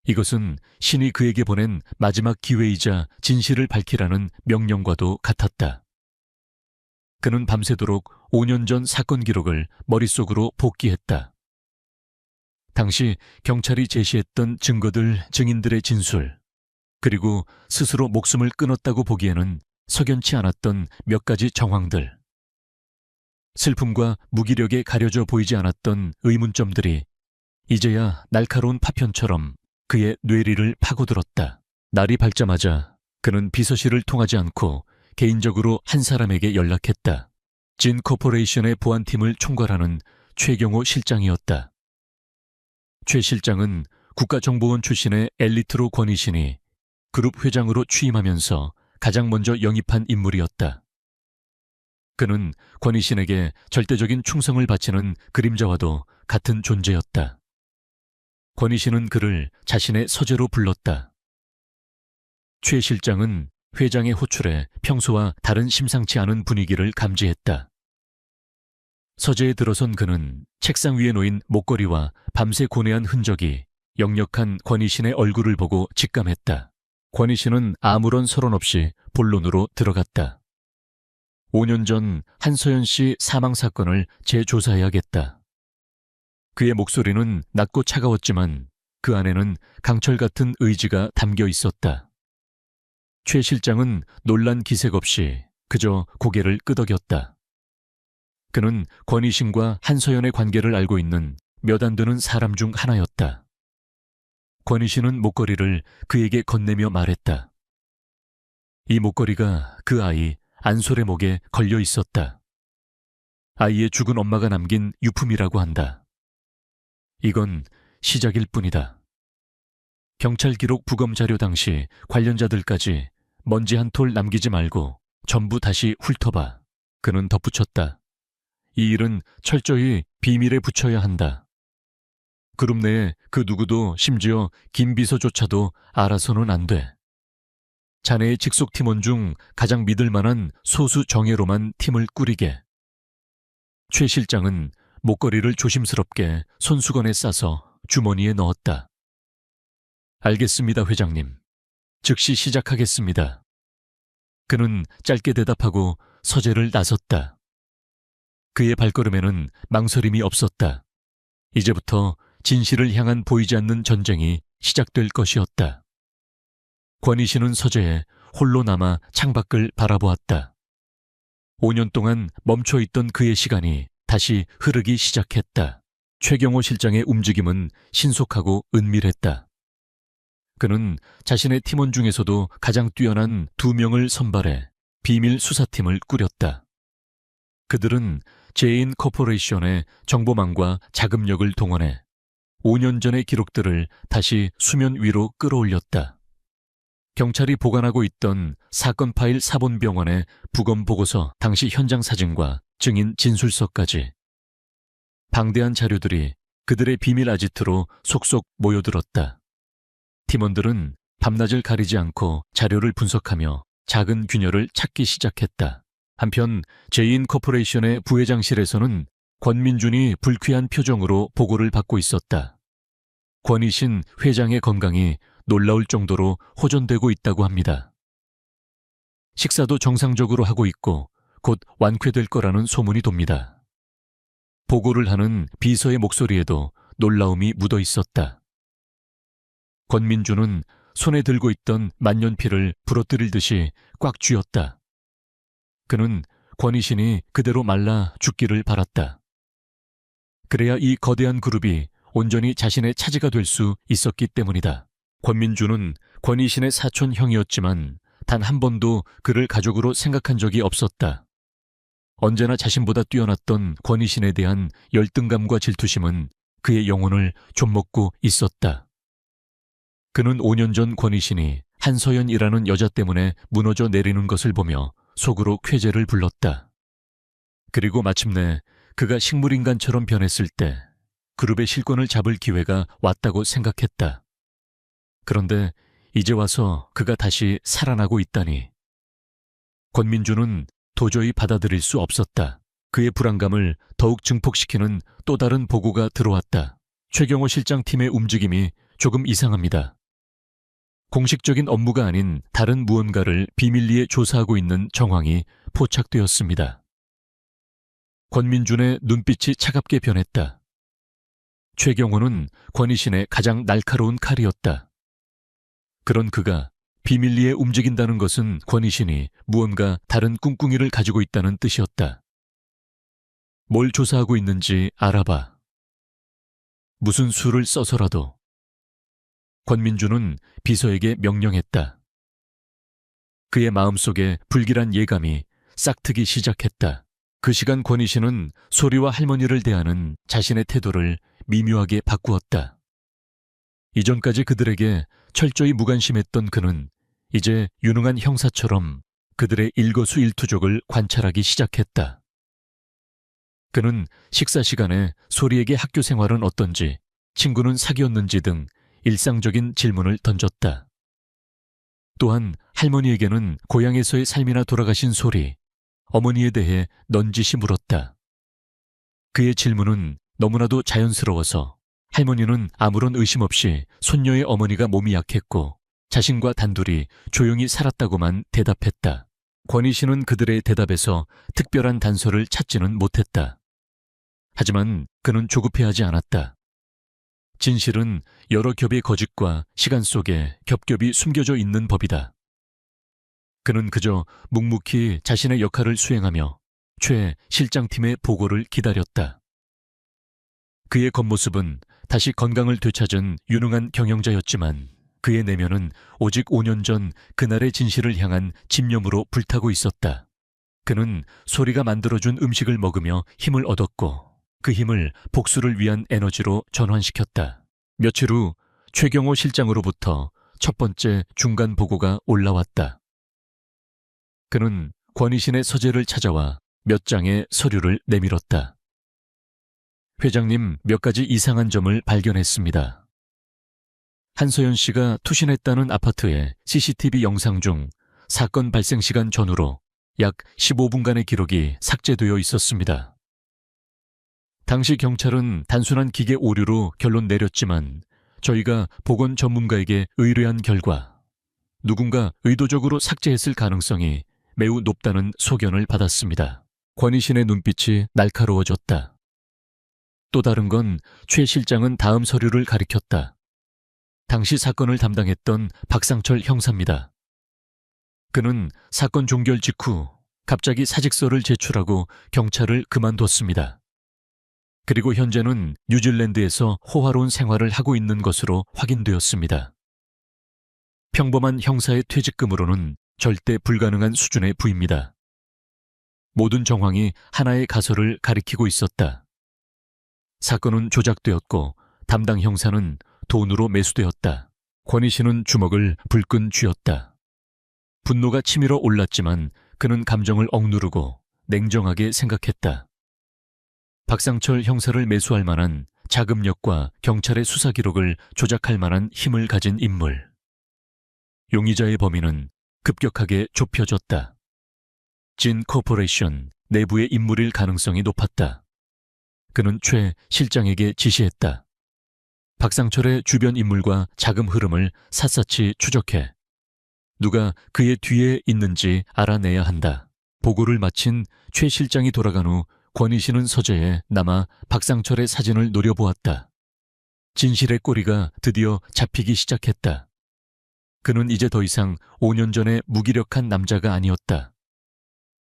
이것은 신이 그에게 보낸 마지막 기회이자 진실을 밝히라는 명령과도 같았다. 그는 밤새도록 5년 전 사건 기록을 머릿속으로 복기했다. 당시 경찰이 제시했던 증거들, 증인들의 진술, 그리고 스스로 목숨을 끊었다고 보기에는 석연치 않았던 몇 가지 정황들. 슬픔과 무기력에 가려져 보이지 않았던 의문점들이 이제야 날카로운 파편처럼 그의 뇌리를 파고들었다. 날이 밝자마자 그는 비서실을 통하지 않고 개인적으로 한 사람에게 연락했다. 진 코퍼레이션의 보안팀을 총괄하는 최경호 실장이었다. 최 실장은 국가정보원 출신의 엘리트로 권위신이 그룹 회장으로 취임하면서 가장 먼저 영입한 인물이었다. 그는 권위신에게 절대적인 충성을 바치는 그림자와도 같은 존재였다. 권위신은 그를 자신의 서재로 불렀다. 최 실장은 회장의 호출에 평소와 다른 심상치 않은 분위기를 감지했다. 서재에 들어선 그는 책상 위에 놓인 목걸이와 밤새 고뇌한 흔적이 역력한 권위신의 얼굴을 보고 직감했다. 권위신은 아무런 서론 없이 본론으로 들어갔다. 5년 전 한서연 씨 사망 사건을 재조사해야겠다. 그의 목소리는 낮고 차가웠지만 그 안에는 강철 같은 의지가 담겨 있었다. 최 실장은 놀란 기색 없이 그저 고개를 끄덕였다. 그는 권위신과 한서연의 관계를 알고 있는 몇 안 되는 사람 중 하나였다. 권위신은 목걸이를 그에게 건네며 말했다. 이 목걸이가 그 아이 안솔의 목에 걸려 있었다. 아이의 죽은 엄마가 남긴 유품이라고 한다. 이건 시작일 뿐이다. 경찰 기록 부검 자료 당시 관련자들까지 먼지 한 톨 남기지 말고 전부 다시 훑어봐. 그는 덧붙였다. 이 일은 철저히 비밀에 붙여야 한다. 그룹 내에 그 누구도 심지어 김 비서조차도 알아서는 안 돼. 자네의 직속 팀원 중 가장 믿을 만한 소수 정예로만 팀을 꾸리게. 최 실장은 목걸이를 조심스럽게 손수건에 싸서 주머니에 넣었다. 알겠습니다, 회장님. 즉시 시작하겠습니다. 그는 짧게 대답하고 서재를 나섰다. 그의 발걸음에는 망설임이 없었다. 이제부터 진실을 향한 보이지 않는 전쟁이 시작될 것이었다. 권위신은 서재에 홀로 남아 창밖을 바라보았다. 5년 동안 멈춰있던 그의 시간이 다시 흐르기 시작했다. 최경호 실장의 움직임은 신속하고 은밀했다. 그는 자신의 팀원 중에서도 가장 뛰어난 2명을 선발해 비밀 수사팀을 꾸렸다. 그들은 제인 코퍼레이션의 정보망과 자금력을 동원해 5년 전의 기록들을 다시 수면 위로 끌어올렸다. 경찰이 보관하고 있던 사건 파일 사본병원의 부검 보고서 당시 현장 사진과 증인 진술서까지. 방대한 자료들이 그들의 비밀 아지트로 속속 모여들었다. 팀원들은 밤낮을 가리지 않고 자료를 분석하며 작은 균열을 찾기 시작했다. 한편 제인 코퍼레이션의 부회장실에서는 권민준이 불쾌한 표정으로 보고를 받고 있었다. 권위신 회장의 건강이 놀라울 정도로 호전되고 있다고 합니다. 식사도 정상적으로 하고 있고 곧 완쾌될 거라는 소문이 돕니다. 보고를 하는 비서의 목소리에도 놀라움이 묻어 있었다. 권민준은 손에 들고 있던 만년필을 부러뜨릴 듯이 꽉 쥐었다. 그는 권위신이 그대로 말라 죽기를 바랐다. 그래야 이 거대한 그룹이 온전히 자신의 차지가 될 수 있었기 때문이다. 권민준은 권위신의 사촌 형이었지만 단 한 번도 그를 가족으로 생각한 적이 없었다. 언제나 자신보다 뛰어났던 권위신에 대한 열등감과 질투심은 그의 영혼을 좀먹고 있었다. 그는 5년 전 권위신이 한서연이라는 여자 때문에 무너져 내리는 것을 보며 속으로 쾌재를 불렀다. 그리고 마침내 그가 식물인간처럼 변했을 때 그룹의 실권을 잡을 기회가 왔다고 생각했다. 그런데 이제 와서 그가 다시 살아나고 있다니. 권민준은 도저히 받아들일 수 없었다. 그의 불안감을 더욱 증폭시키는 또 다른 보고가 들어왔다. 최경호 실장 팀의 움직임이 조금 이상합니다. 공식적인 업무가 아닌 다른 무언가를 비밀리에 조사하고 있는 정황이 포착되었습니다. 권민준의 눈빛이 차갑게 변했다. 최경호는 권위신의 가장 날카로운 칼이었다. 그런 그가 비밀리에 움직인다는 것은 권위신이 무언가 다른 꿍꿍이를 가지고 있다는 뜻이었다. 뭘 조사하고 있는지 알아봐. 무슨 수를 써서라도. 권민준은 비서에게 명령했다. 그의 마음속에 불길한 예감이 싹트기 시작했다. 그 시간 권위신은 소리와 할머니를 대하는 자신의 태도를 미묘하게 바꾸었다. 이전까지 그들에게 철저히 무관심했던 그는 이제 유능한 형사처럼 그들의 일거수일투족을 관찰하기 시작했다. 그는 식사 시간에 소리에게 학교 생활은 어떤지, 친구는 사귀었는지 등 일상적인 질문을 던졌다. 또한 할머니에게는 고향에서의 삶이나 돌아가신 소리, 어머니에 대해 넌지시 물었다. 그의 질문은 너무나도 자연스러워서 할머니는 아무런 의심 없이 손녀의 어머니가 몸이 약했고 자신과 단둘이 조용히 살았다고만 대답했다. 권희 씨는 그들의 대답에서 특별한 단서를 찾지는 못했다. 하지만 그는 조급해하지 않았다. 진실은 여러 겹의 거짓과 시간 속에 겹겹이 숨겨져 있는 법이다. 그는 그저 묵묵히 자신의 역할을 수행하며 최 실장팀의 보고를 기다렸다. 그의 겉모습은 다시 건강을 되찾은 유능한 경영자였지만 그의 내면은 오직 5년 전 그날의 진실을 향한 집념으로 불타고 있었다. 그는 소리가 만들어준 음식을 먹으며 힘을 얻었고 그 힘을 복수를 위한 에너지로 전환시켰다. 며칠 후 최경호 실장으로부터 첫 번째 중간 보고가 올라왔다. 그는 권희신의 서재를 찾아와 몇 장의 서류를 내밀었다. 회장님, 몇 가지 이상한 점을 발견했습니다. 한서연 씨가 투신했다는 아파트의 CCTV 영상 중 사건 발생 시간 전후로 약 15분간의 기록이 삭제되어 있었습니다. 당시 경찰은 단순한 기계 오류로 결론 내렸지만 저희가 보건 전문가에게 의뢰한 결과 누군가 의도적으로 삭제했을 가능성이 매우 높다는 소견을 받았습니다. 권희신의 눈빛이 날카로워졌다. 또 다른 건 최 실장은 다음 서류를 가리켰다. 당시 사건을 담당했던 박상철 형사입니다. 그는 사건 종결 직후 갑자기 사직서를 제출하고 경찰을 그만뒀습니다. 그리고 현재는 뉴질랜드에서 호화로운 생활을 하고 있는 것으로 확인되었습니다. 평범한 형사의 퇴직금으로는 절대 불가능한 수준의 부입니다. 모든 정황이 하나의 가설을 가리키고 있었다. 사건은 조작되었고 담당 형사는 돈으로 매수되었다. 권희 씨는 주먹을 불끈 쥐었다. 분노가 치밀어 올랐지만 그는 감정을 억누르고 냉정하게 생각했다. 박상철 형사를 매수할 만한 자금력과 경찰의 수사 기록을 조작할 만한 힘을 가진 인물. 용의자의 범위는 급격하게 좁혀졌다. 진 코퍼레이션 내부의 인물일 가능성이 높았다. 그는 최 실장에게 지시했다. 박상철의 주변 인물과 자금 흐름을 샅샅이 추적해 누가 그의 뒤에 있는지 알아내야 한다. 보고를 마친 최 실장이 돌아간 후 권희 씨는 서재에 남아 박상철의 사진을 노려보았다. 진실의 꼬리가 드디어 잡히기 시작했다. 그는 이제 더 이상 5년 전의 무기력한 남자가 아니었다.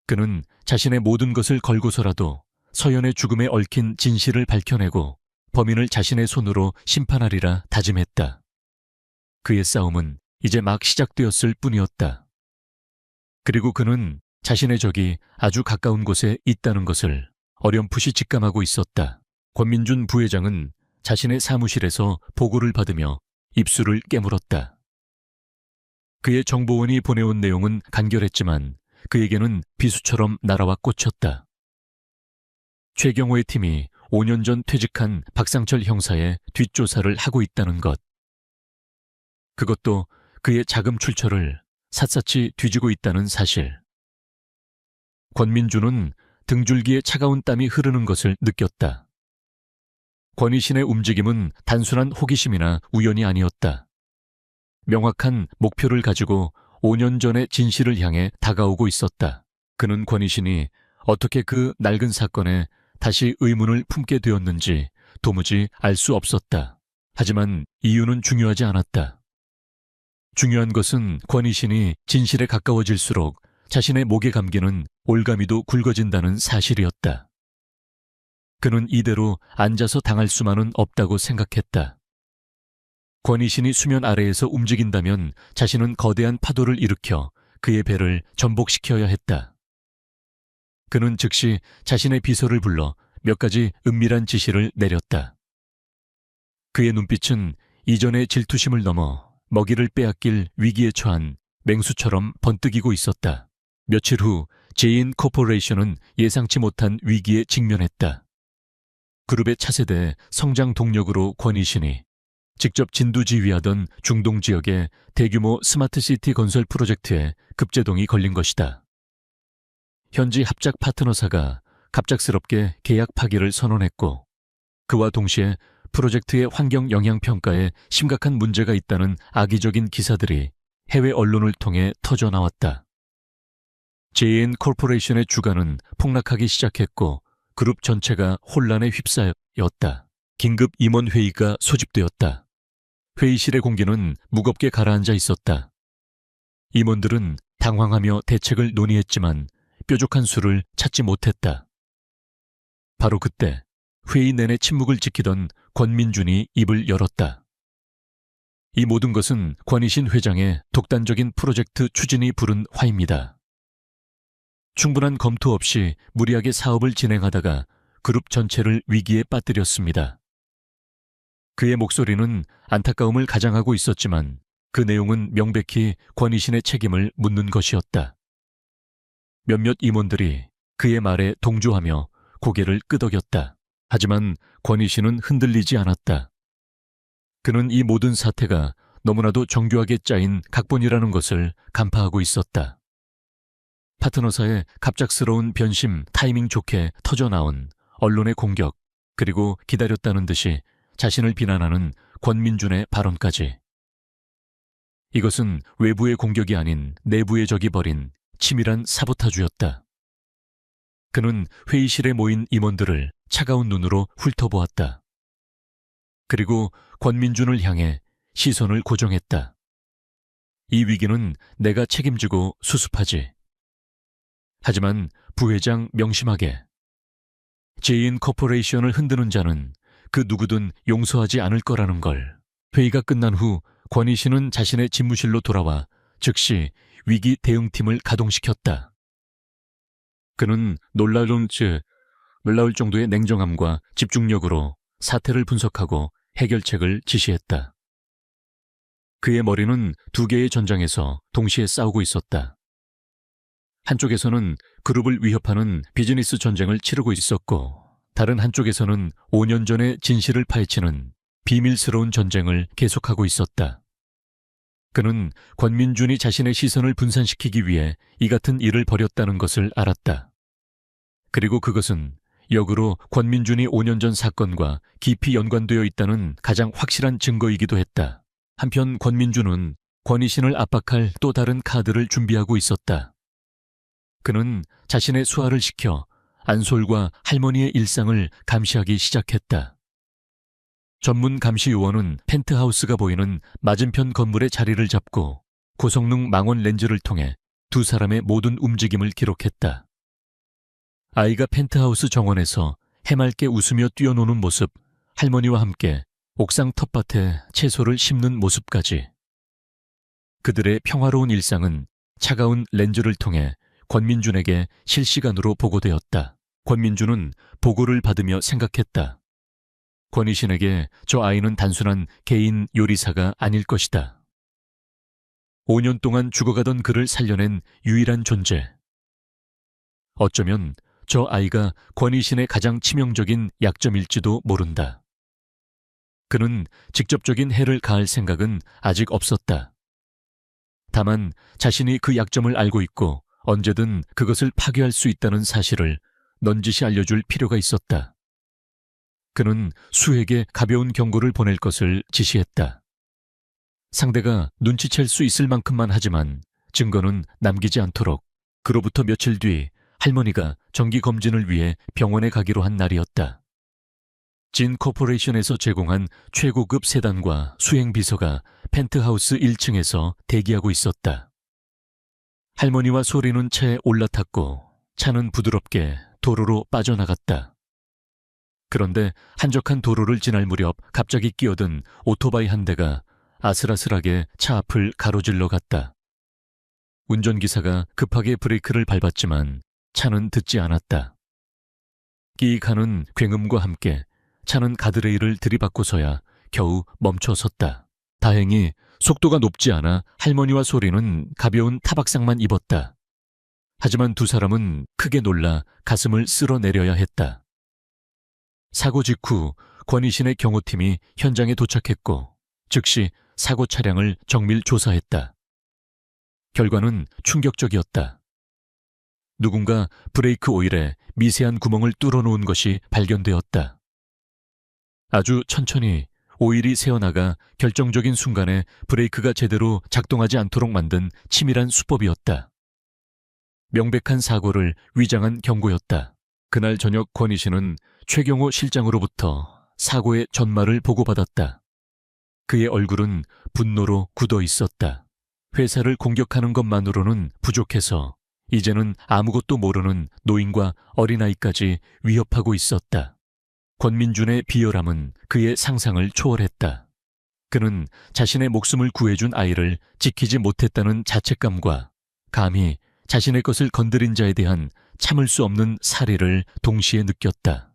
그는 자신의 모든 것을 걸고서라도 서연의 죽음에 얽힌 진실을 밝혀내고 범인을 자신의 손으로 심판하리라 다짐했다. 그의 싸움은 이제 막 시작되었을 뿐이었다. 그리고 그는 자신의 적이 아주 가까운 곳에 있다는 것을 어렴풋이 직감하고 있었다. 권민준 부회장은 자신의 사무실에서 보고를 받으며 입술을 깨물었다. 그의 정보원이 보내온 내용은 간결했지만 그에게는 비수처럼 날아와 꽂혔다. 최경호의 팀이 5년 전 퇴직한 박상철 형사의 뒷조사를 하고 있다는 것. 그것도 그의 자금 출처를 샅샅이 뒤지고 있다는 사실. 권민주는 등줄기에 차가운 땀이 흐르는 것을 느꼈다. 권희신의 움직임은 단순한 호기심이나 우연이 아니었다. 명확한 목표를 가지고 5년 전의 진실을 향해 다가오고 있었다. 그는 권희신이 어떻게 그 낡은 사건에 다시 의문을 품게 되었는지 도무지 알 수 없었다. 하지만 이유는 중요하지 않았다. 중요한 것은 권희신이 진실에 가까워질수록 자신의 목에 감기는 올가미도 굵어진다는 사실이었다. 그는 이대로 앉아서 당할 수만은 없다고 생각했다. 권희신이 수면 아래에서 움직인다면 자신은 거대한 파도를 일으켜 그의 배를 전복시켜야 했다. 그는 즉시 자신의 비서를 불러 몇 가지 은밀한 지시를 내렸다. 그의 눈빛은 이전의 질투심을 넘어 먹이를 빼앗길 위기에 처한 맹수처럼 번뜩이고 있었다. 며칠 후 제인 코퍼레이션은 예상치 못한 위기에 직면했다. 그룹의 차세대 성장 동력으로 권희신이 직접 진두지휘하던 중동 지역의 대규모 스마트시티 건설 프로젝트에 급제동이 걸린 것이다. 현지 합작 파트너사가 갑작스럽게 계약 파기를 선언했고, 그와 동시에 프로젝트의 환경 영향 평가에 심각한 문제가 있다는 악의적인 기사들이 해외 언론을 통해 터져나왔다. JN 코퍼레이션의 주가는 폭락하기 시작했고 그룹 전체가 혼란에 휩싸였다. 긴급 임원회의가 소집되었다. 회의실의 공기는 무겁게 가라앉아 있었다. 임원들은 당황하며 대책을 논의했지만 뾰족한 수를 찾지 못했다. 바로 그때 회의 내내 침묵을 지키던 권민준이 입을 열었다. 이 모든 것은 권희신 회장의 독단적인 프로젝트 추진이 부른 화입니다. 충분한 검토 없이 무리하게 사업을 진행하다가 그룹 전체를 위기에 빠뜨렸습니다. 그의 목소리는 안타까움을 가장하고 있었지만 그 내용은 명백히 권희신의 책임을 묻는 것이었다. 몇몇 임원들이 그의 말에 동조하며 고개를 끄덕였다. 하지만 권희신은 흔들리지 않았다. 그는 이 모든 사태가 너무나도 정교하게 짜인 각본이라는 것을 간파하고 있었다. 파트너사의 갑작스러운 변심 타이밍 좋게 터져나온 언론의 공격, 그리고 기다렸다는 듯이 자신을 비난하는 권민준의 발언까지. 이것은 외부의 공격이 아닌 내부의 적이 벌인 치밀한 사보타주였다. 그는 회의실에 모인 임원들을 차가운 눈으로 훑어보았다. 그리고 권민준을 향해 시선을 고정했다. 이 위기는 내가 책임지고 수습하지. 하지만 부회장 명심하게. 제인 코퍼레이션을 흔드는 자는 그 누구든 용서하지 않을 거라는 걸. 회의가 끝난 후 권희신은 자신의 집무실로 돌아와 즉시 위기 대응팀을 가동시켰다. 그는 놀라울 정도의 냉정함과 집중력으로 사태를 분석하고 해결책을 지시했다. 그의 머리는 두 개의 전장에서 동시에 싸우고 있었다. 한쪽에서는 그룹을 위협하는 비즈니스 전쟁을 치르고 있었고, 다른 한쪽에서는 5년 전의 진실을 파헤치는 비밀스러운 전쟁을 계속하고 있었다. 그는 권민준이 자신의 시선을 분산시키기 위해 이 같은 일을 벌였다는 것을 알았다. 그리고 그것은 역으로 권민준이 5년 전 사건과 깊이 연관되어 있다는 가장 확실한 증거이기도 했다. 한편 권민준은 권희신을 압박할 또 다른 카드를 준비하고 있었다. 그는 자신의 수하를 시켜 안솔과 할머니의 일상을 감시하기 시작했다. 전문 감시 요원은 펜트하우스가 보이는 맞은편 건물의 자리를 잡고 고성능 망원 렌즈를 통해 두 사람의 모든 움직임을 기록했다. 아이가 펜트하우스 정원에서 해맑게 웃으며 뛰어노는 모습, 할머니와 함께 옥상 텃밭에 채소를 심는 모습까지. 그들의 평화로운 일상은 차가운 렌즈를 통해 권민준에게 실시간으로 보고되었다. 권민준은 보고를 받으며 생각했다. 권희신에게 저 아이는 단순한 개인 요리사가 아닐 것이다. 5년 동안 죽어가던 그를 살려낸 유일한 존재. 어쩌면 저 아이가 권희신의 가장 치명적인 약점일지도 모른다. 그는 직접적인 해를 가할 생각은 아직 없었다. 다만 자신이 그 약점을 알고 있고 언제든 그것을 파괴할 수 있다는 사실을 넌지시 알려줄 필요가 있었다. 그는 수에게 가벼운 경고를 보낼 것을 지시했다. 상대가 눈치챌 수 있을 만큼만 하지만 증거는 남기지 않도록. 그로부터 며칠 뒤 할머니가 정기검진을 위해 병원에 가기로 한 날이었다. 진 코퍼레이션에서 제공한 최고급 세단과 수행비서가 펜트하우스 1층에서 대기하고 있었다. 할머니와 소리는 차에 올라탔고 차는 부드럽게 도로로 빠져나갔다. 그런데 한적한 도로를 지날 무렵 갑자기 끼어든 오토바이 한 대가 아슬아슬하게 차 앞을 가로질러 갔다. 운전기사가 급하게 브레이크를 밟았지만 차는 듣지 않았다. 끼익하는 굉음과 함께 차는 가드레일을 들이받고서야 겨우 멈춰섰다. 다행히 속도가 높지 않아 할머니와 소리는 가벼운 타박상만 입었다. 하지만 두 사람은 크게 놀라 가슴을 쓸어내려야 했다. 사고 직후 권희신의 경호팀이 현장에 도착했고 즉시 사고 차량을 정밀 조사했다. 결과는 충격적이었다. 누군가 브레이크 오일에 미세한 구멍을 뚫어놓은 것이 발견되었다. 아주 천천히 오일이 새어나가 결정적인 순간에 브레이크가 제대로 작동하지 않도록 만든 치밀한 수법이었다. 명백한 사고를 위장한 경고였다. 그날 저녁 권희신은 최경호 실장으로부터 사고의 전말을 보고받았다. 그의 얼굴은 분노로 굳어 있었다. 회사를 공격하는 것만으로는 부족해서 이제는 아무것도 모르는 노인과 어린아이까지 위협하고 있었다. 권민준의 비열함은 그의 상상을 초월했다. 그는 자신의 목숨을 구해준 아이를 지키지 못했다는 자책감과 감히 자신의 것을 건드린 자에 대한 참을 수 없는 살해를 동시에 느꼈다.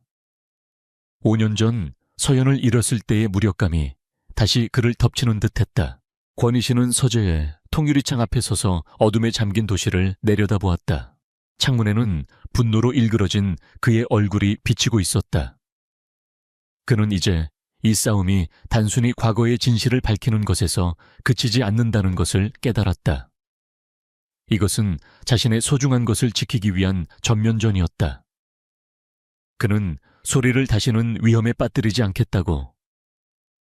5년 전 서연을 잃었을 때의 무력감이 다시 그를 덮치는 듯했다. 권희신은 서재에 통유리창 앞에 서서 어둠에 잠긴 도시를 내려다보았다. 창문에는 분노로 일그러진 그의 얼굴이 비치고 있었다. 그는 이제 이 싸움이 단순히 과거의 진실을 밝히는 것에서 그치지 않는다는 것을 깨달았다. 이것은 자신의 소중한 것을 지키기 위한 전면전이었다. 그는 소리를 다시는 위험에 빠뜨리지 않겠다고,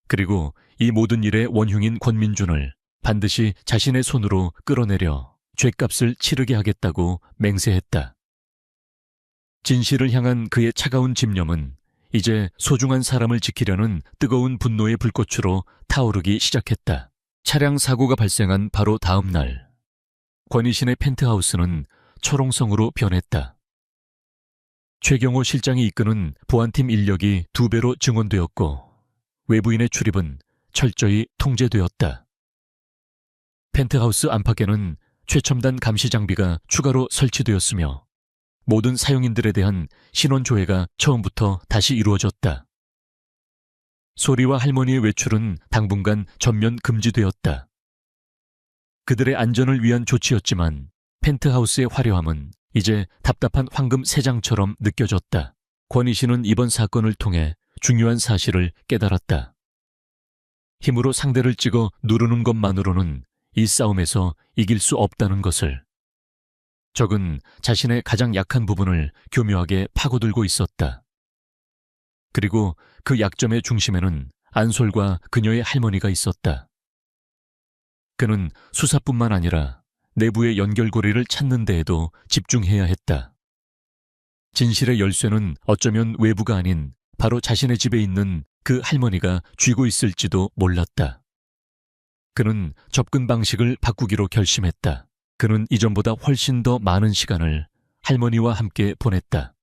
그리고 이 모든 일의 원흉인 권민준을 반드시 자신의 손으로 끌어내려 죗값을 치르게 하겠다고 맹세했다. 진실을 향한 그의 차가운 집념은 이제 소중한 사람을 지키려는 뜨거운 분노의 불꽃으로 타오르기 시작했다. 차량 사고가 발생한 바로 다음 날, 권희신의 펜트하우스는 초롱성으로 변했다. 최경호 실장이 이끄는 보안팀 인력이 2배로 증원되었고 외부인의 출입은 철저히 통제되었다. 펜트하우스 안팎에는 최첨단 감시 장비가 추가로 설치되었으며 모든 사용인들에 대한 신원 조회가 처음부터 다시 이루어졌다. 소리와 할머니의 외출은 당분간 전면 금지되었다. 그들의 안전을 위한 조치였지만 펜트하우스의 화려함은 이제 답답한 황금 세 장처럼 느껴졌다. 권희신은 이번 사건을 통해 중요한 사실을 깨달았다. 힘으로 상대를 찍어 누르는 것만으로는 이 싸움에서 이길 수 없다는 것을. 적은 자신의 가장 약한 부분을 교묘하게 파고들고 있었다. 그리고 그 약점의 중심에는 안솔과 그녀의 할머니가 있었다. 그는 수사뿐만 아니라 내부의 연결고리를 찾는 데에도 집중해야 했다. 진실의 열쇠는 어쩌면 외부가 아닌 바로 자신의 집에 있는 그 할머니가 쥐고 있을지도 몰랐다. 그는 접근 방식을 바꾸기로 결심했다. 그는 이전보다 훨씬 더 많은 시간을 할머니와 함께 보냈다.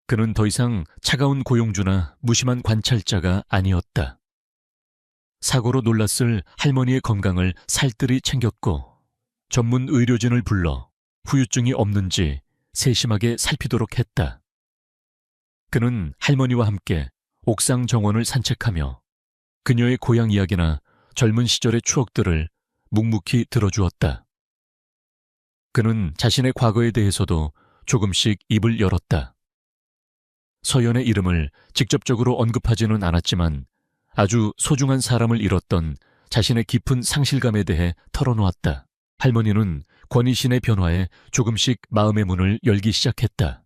그는 더 이상 차가운 고용주나 무심한 관찰자가 아니었다. 사고로 놀랐을 할머니의 건강을 살뜰히 챙겼고 전문 의료진을 불러 후유증이 없는지 세심하게 살피도록 했다. 그는 할머니와 함께 옥상 정원을 산책하며 그녀의 고향 이야기나 젊은 시절의 추억들을 묵묵히 들어주었다. 그는 자신의 과거에 대해서도 조금씩 입을 열었다. 서연의 이름을 직접적으로 언급하지는 않았지만 아주 소중한 사람을 잃었던 자신의 깊은 상실감에 대해 털어놓았다. 할머니는 권희신의 변화에 조금씩 마음의 문을 열기 시작했다.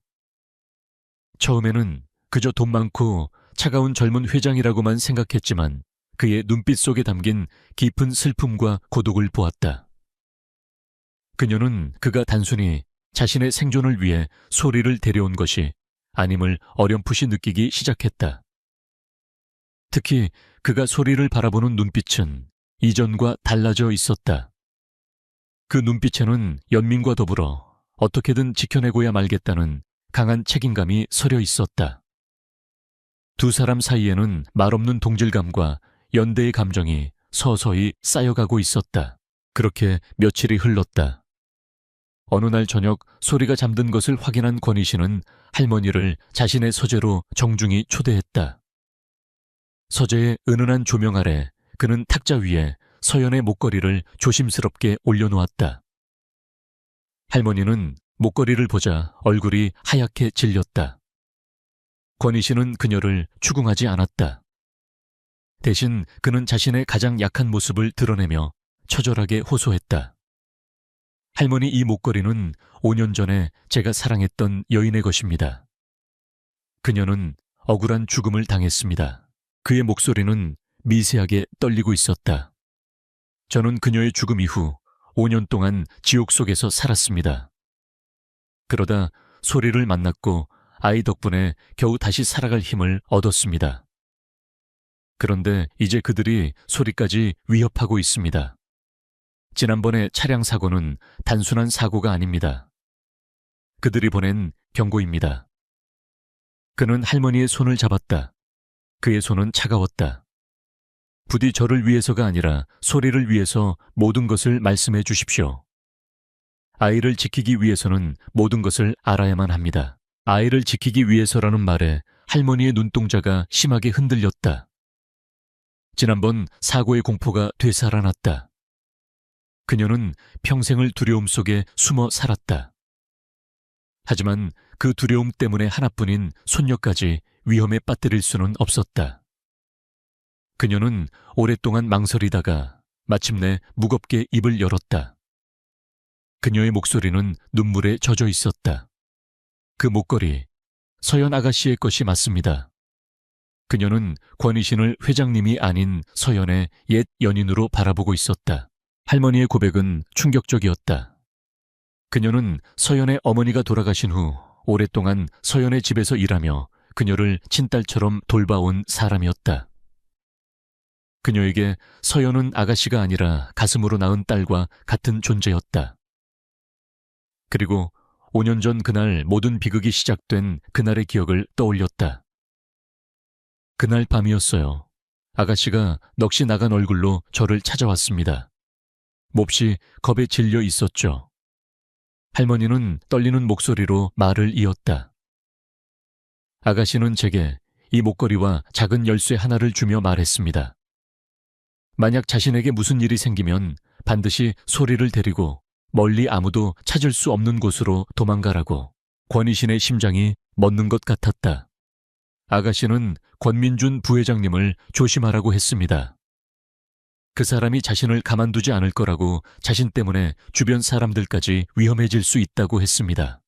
처음에는 그저 돈 많고 차가운 젊은 회장이라고만 생각했지만 그의 눈빛 속에 담긴 깊은 슬픔과 고독을 보았다. 그녀는 그가 단순히 자신의 생존을 위해 소리를 데려온 것이 아님을 어렴풋이 느끼기 시작했다. 특히 그가 소리를 바라보는 눈빛은 이전과 달라져 있었다. 그 눈빛에는 연민과 더불어 어떻게든 지켜내고야 말겠다는 강한 책임감이 서려 있었다. 두 사람 사이에는 말없는 동질감과 연대의 감정이 서서히 쌓여가고 있었다. 그렇게 며칠이 흘렀다. 어느 날 저녁 소리가 잠든 것을 확인한 권희신은 할머니를 자신의 서재로 정중히 초대했다. 서재의 은은한 조명 아래 그는 탁자 위에 서연의 목걸이를 조심스럽게 올려놓았다. 할머니는 목걸이를 보자 얼굴이 하얗게 질렸다. 권희 씨는 그녀를 추궁하지 않았다. 대신 그는 자신의 가장 약한 모습을 드러내며 처절하게 호소했다. 할머니, 이 목걸이는 5년 전에 제가 사랑했던 여인의 것입니다. 그녀는 억울한 죽음을 당했습니다. 그의 목소리는 미세하게 떨리고 있었다. 저는 그녀의 죽음 이후 5년 동안 지옥 속에서 살았습니다. 그러다 소리를 만났고 아이 덕분에 겨우 다시 살아갈 힘을 얻었습니다. 그런데 이제 그들이 소리까지 위협하고 있습니다. 지난번의 차량 사고는 단순한 사고가 아닙니다. 그들이 보낸 경고입니다. 그는 할머니의 손을 잡았다. 그의 손은 차가웠다. 부디 저를 위해서가 아니라 소리를 위해서 모든 것을 말씀해 주십시오. 아이를 지키기 위해서는 모든 것을 알아야만 합니다. 아이를 지키기 위해서라는 말에 할머니의 눈동자가 심하게 흔들렸다. 지난번 사고의 공포가 되살아났다. 그녀는 평생을 두려움 속에 숨어 살았다. 하지만 그 두려움 때문에 하나뿐인 손녀까지 위험에 빠뜨릴 수는 없었다. 그녀는 오랫동안 망설이다가 마침내 무겁게 입을 열었다. 그녀의 목소리는 눈물에 젖어 있었다. 그 목걸이, 서연 아가씨의 것이 맞습니다. 그녀는 권희신을 회장님이 아닌 서연의 옛 연인으로 바라보고 있었다. 할머니의 고백은 충격적이었다. 그녀는 서연의 어머니가 돌아가신 후 오랫동안 서연의 집에서 일하며 그녀를 친딸처럼 돌봐온 사람이었다. 그녀에게 서연은 아가씨가 아니라 가슴으로 낳은 딸과 같은 존재였다. 그리고 5년 전 그날 모든 비극이 시작된 그날의 기억을 떠올렸다. 그날 밤이었어요. 아가씨가 넋이 나간 얼굴로 저를 찾아왔습니다. 몹시 겁에 질려 있었죠. 할머니는 떨리는 목소리로 말을 이었다. 아가씨는 제게 이 목걸이와 작은 열쇠 하나를 주며 말했습니다. 만약 자신에게 무슨 일이 생기면 반드시 소리를 데리고 멀리 아무도 찾을 수 없는 곳으로 도망가라고. 권희신의 심장이 멎는 것 같았다. 아가씨는 권민준 부회장님을 조심하라고 했습니다. 그 사람이 자신을 가만두지 않을 거라고 자신 때문에 주변 사람들까지 위험해질 수 있다고 했습니다.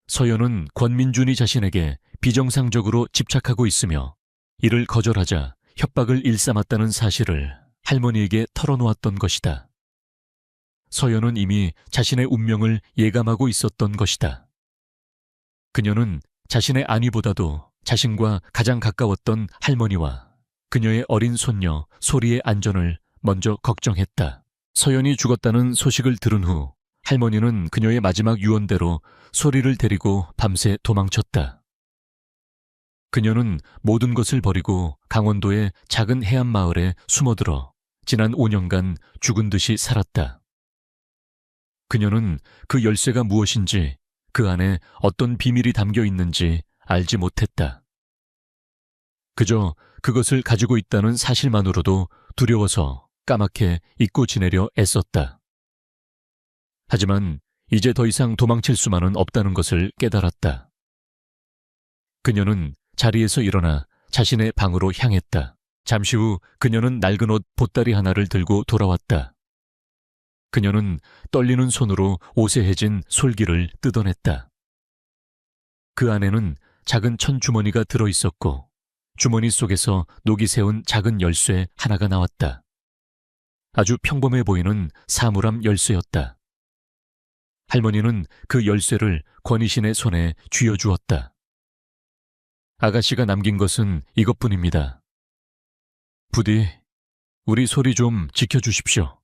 서연은 권민준이 자신에게 비정상적으로 집착하고 있으며 이를 거절하자 협박을 일삼았다는 사실을 할머니에게 털어놓았던 것이다. 서연은 이미 자신의 운명을 예감하고 있었던 것이다. 그녀는 자신의 안위보다도 자신과 가장 가까웠던 할머니와 그녀의 어린 손녀 소리의 안전을 먼저 걱정했다. 서연이 죽었다는 소식을 들은 후 할머니는 그녀의 마지막 유언대로 소리를 데리고 밤새 도망쳤다. 그녀는 모든 것을 버리고 강원도의 작은 해안 마을에 숨어들어 지난 5년간 죽은 듯이 살았다. 그녀는 그 열쇠가 무엇인지, 그 안에 어떤 비밀이 담겨 있는지 알지 못했다. 그저 그것을 가지고 있다는 사실만으로도 두려워서 까맣게 잊고 지내려 애썼다. 하지만 이제 더 이상 도망칠 수만은 없다는 것을 깨달았다. 그녀는 자리에서 일어나 자신의 방으로 향했다. 잠시 후 그녀는 낡은 옷 보따리 하나를 들고 돌아왔다. 그녀는 떨리는 손으로 옷에 해진 솔기를 뜯어냈다. 그 안에는 작은 천주머니가 들어있었고 주머니 속에서 녹이 세운 작은 열쇠 하나가 나왔다. 아주 평범해 보이는 사물함 열쇠였다. 할머니는 그 열쇠를 권희신의 손에 쥐어주었다. 아가씨가 남긴 것은 이것뿐입니다. 부디 우리 소리 좀 지켜주십시오.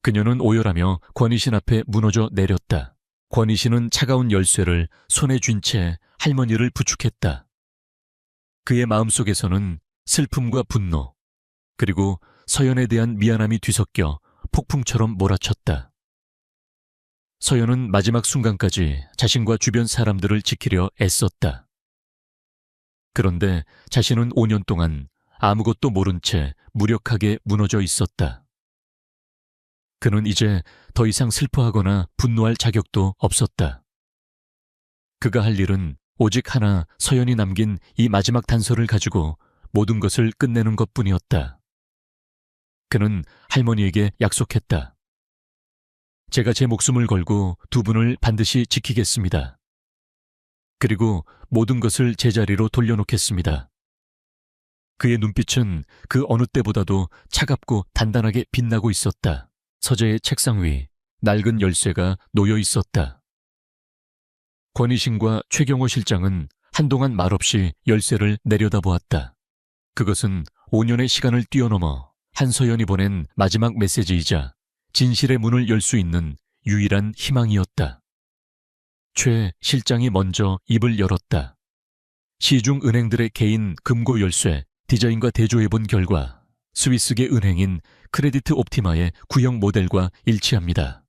그녀는 오열하며 권희신 앞에 무너져 내렸다. 권희신은 차가운 열쇠를 손에 쥔 채 할머니를 부축했다. 그의 마음속에서는 슬픔과 분노, 그리고 서연에 대한 미안함이 뒤섞여 폭풍처럼 몰아쳤다. 서연은 마지막 순간까지 자신과 주변 사람들을 지키려 애썼다. 그런데 자신은 5년 동안 아무것도 모른 채 무력하게 무너져 있었다. 그는 이제 더 이상 슬퍼하거나 분노할 자격도 없었다. 그가 할 일은 오직 하나, 서연이 남긴 이 마지막 단서를 가지고 모든 것을 끝내는 것뿐이었다. 그는 할머니에게 약속했다. 제가 제 목숨을 걸고 두 분을 반드시 지키겠습니다. 그리고 모든 것을 제자리로 돌려놓겠습니다. 그의 눈빛은 그 어느 때보다도 차갑고 단단하게 빛나고 있었다. 서재의 책상 위 낡은 열쇠가 놓여 있었다. 권희신과 최경호 실장은 한동안 말없이 열쇠를 내려다보았다. 그것은 5년의 시간을 뛰어넘어 한서연이 보낸 마지막 메시지이자 진실의 문을 열 수 있는 유일한 희망이었다. 최 실장이 먼저 입을 열었다. 시중 은행들의 개인 금고 열쇠 디자인과 대조해본 결과 스위스계 은행인 크레디트 옵티마의 구형 모델과 일치합니다.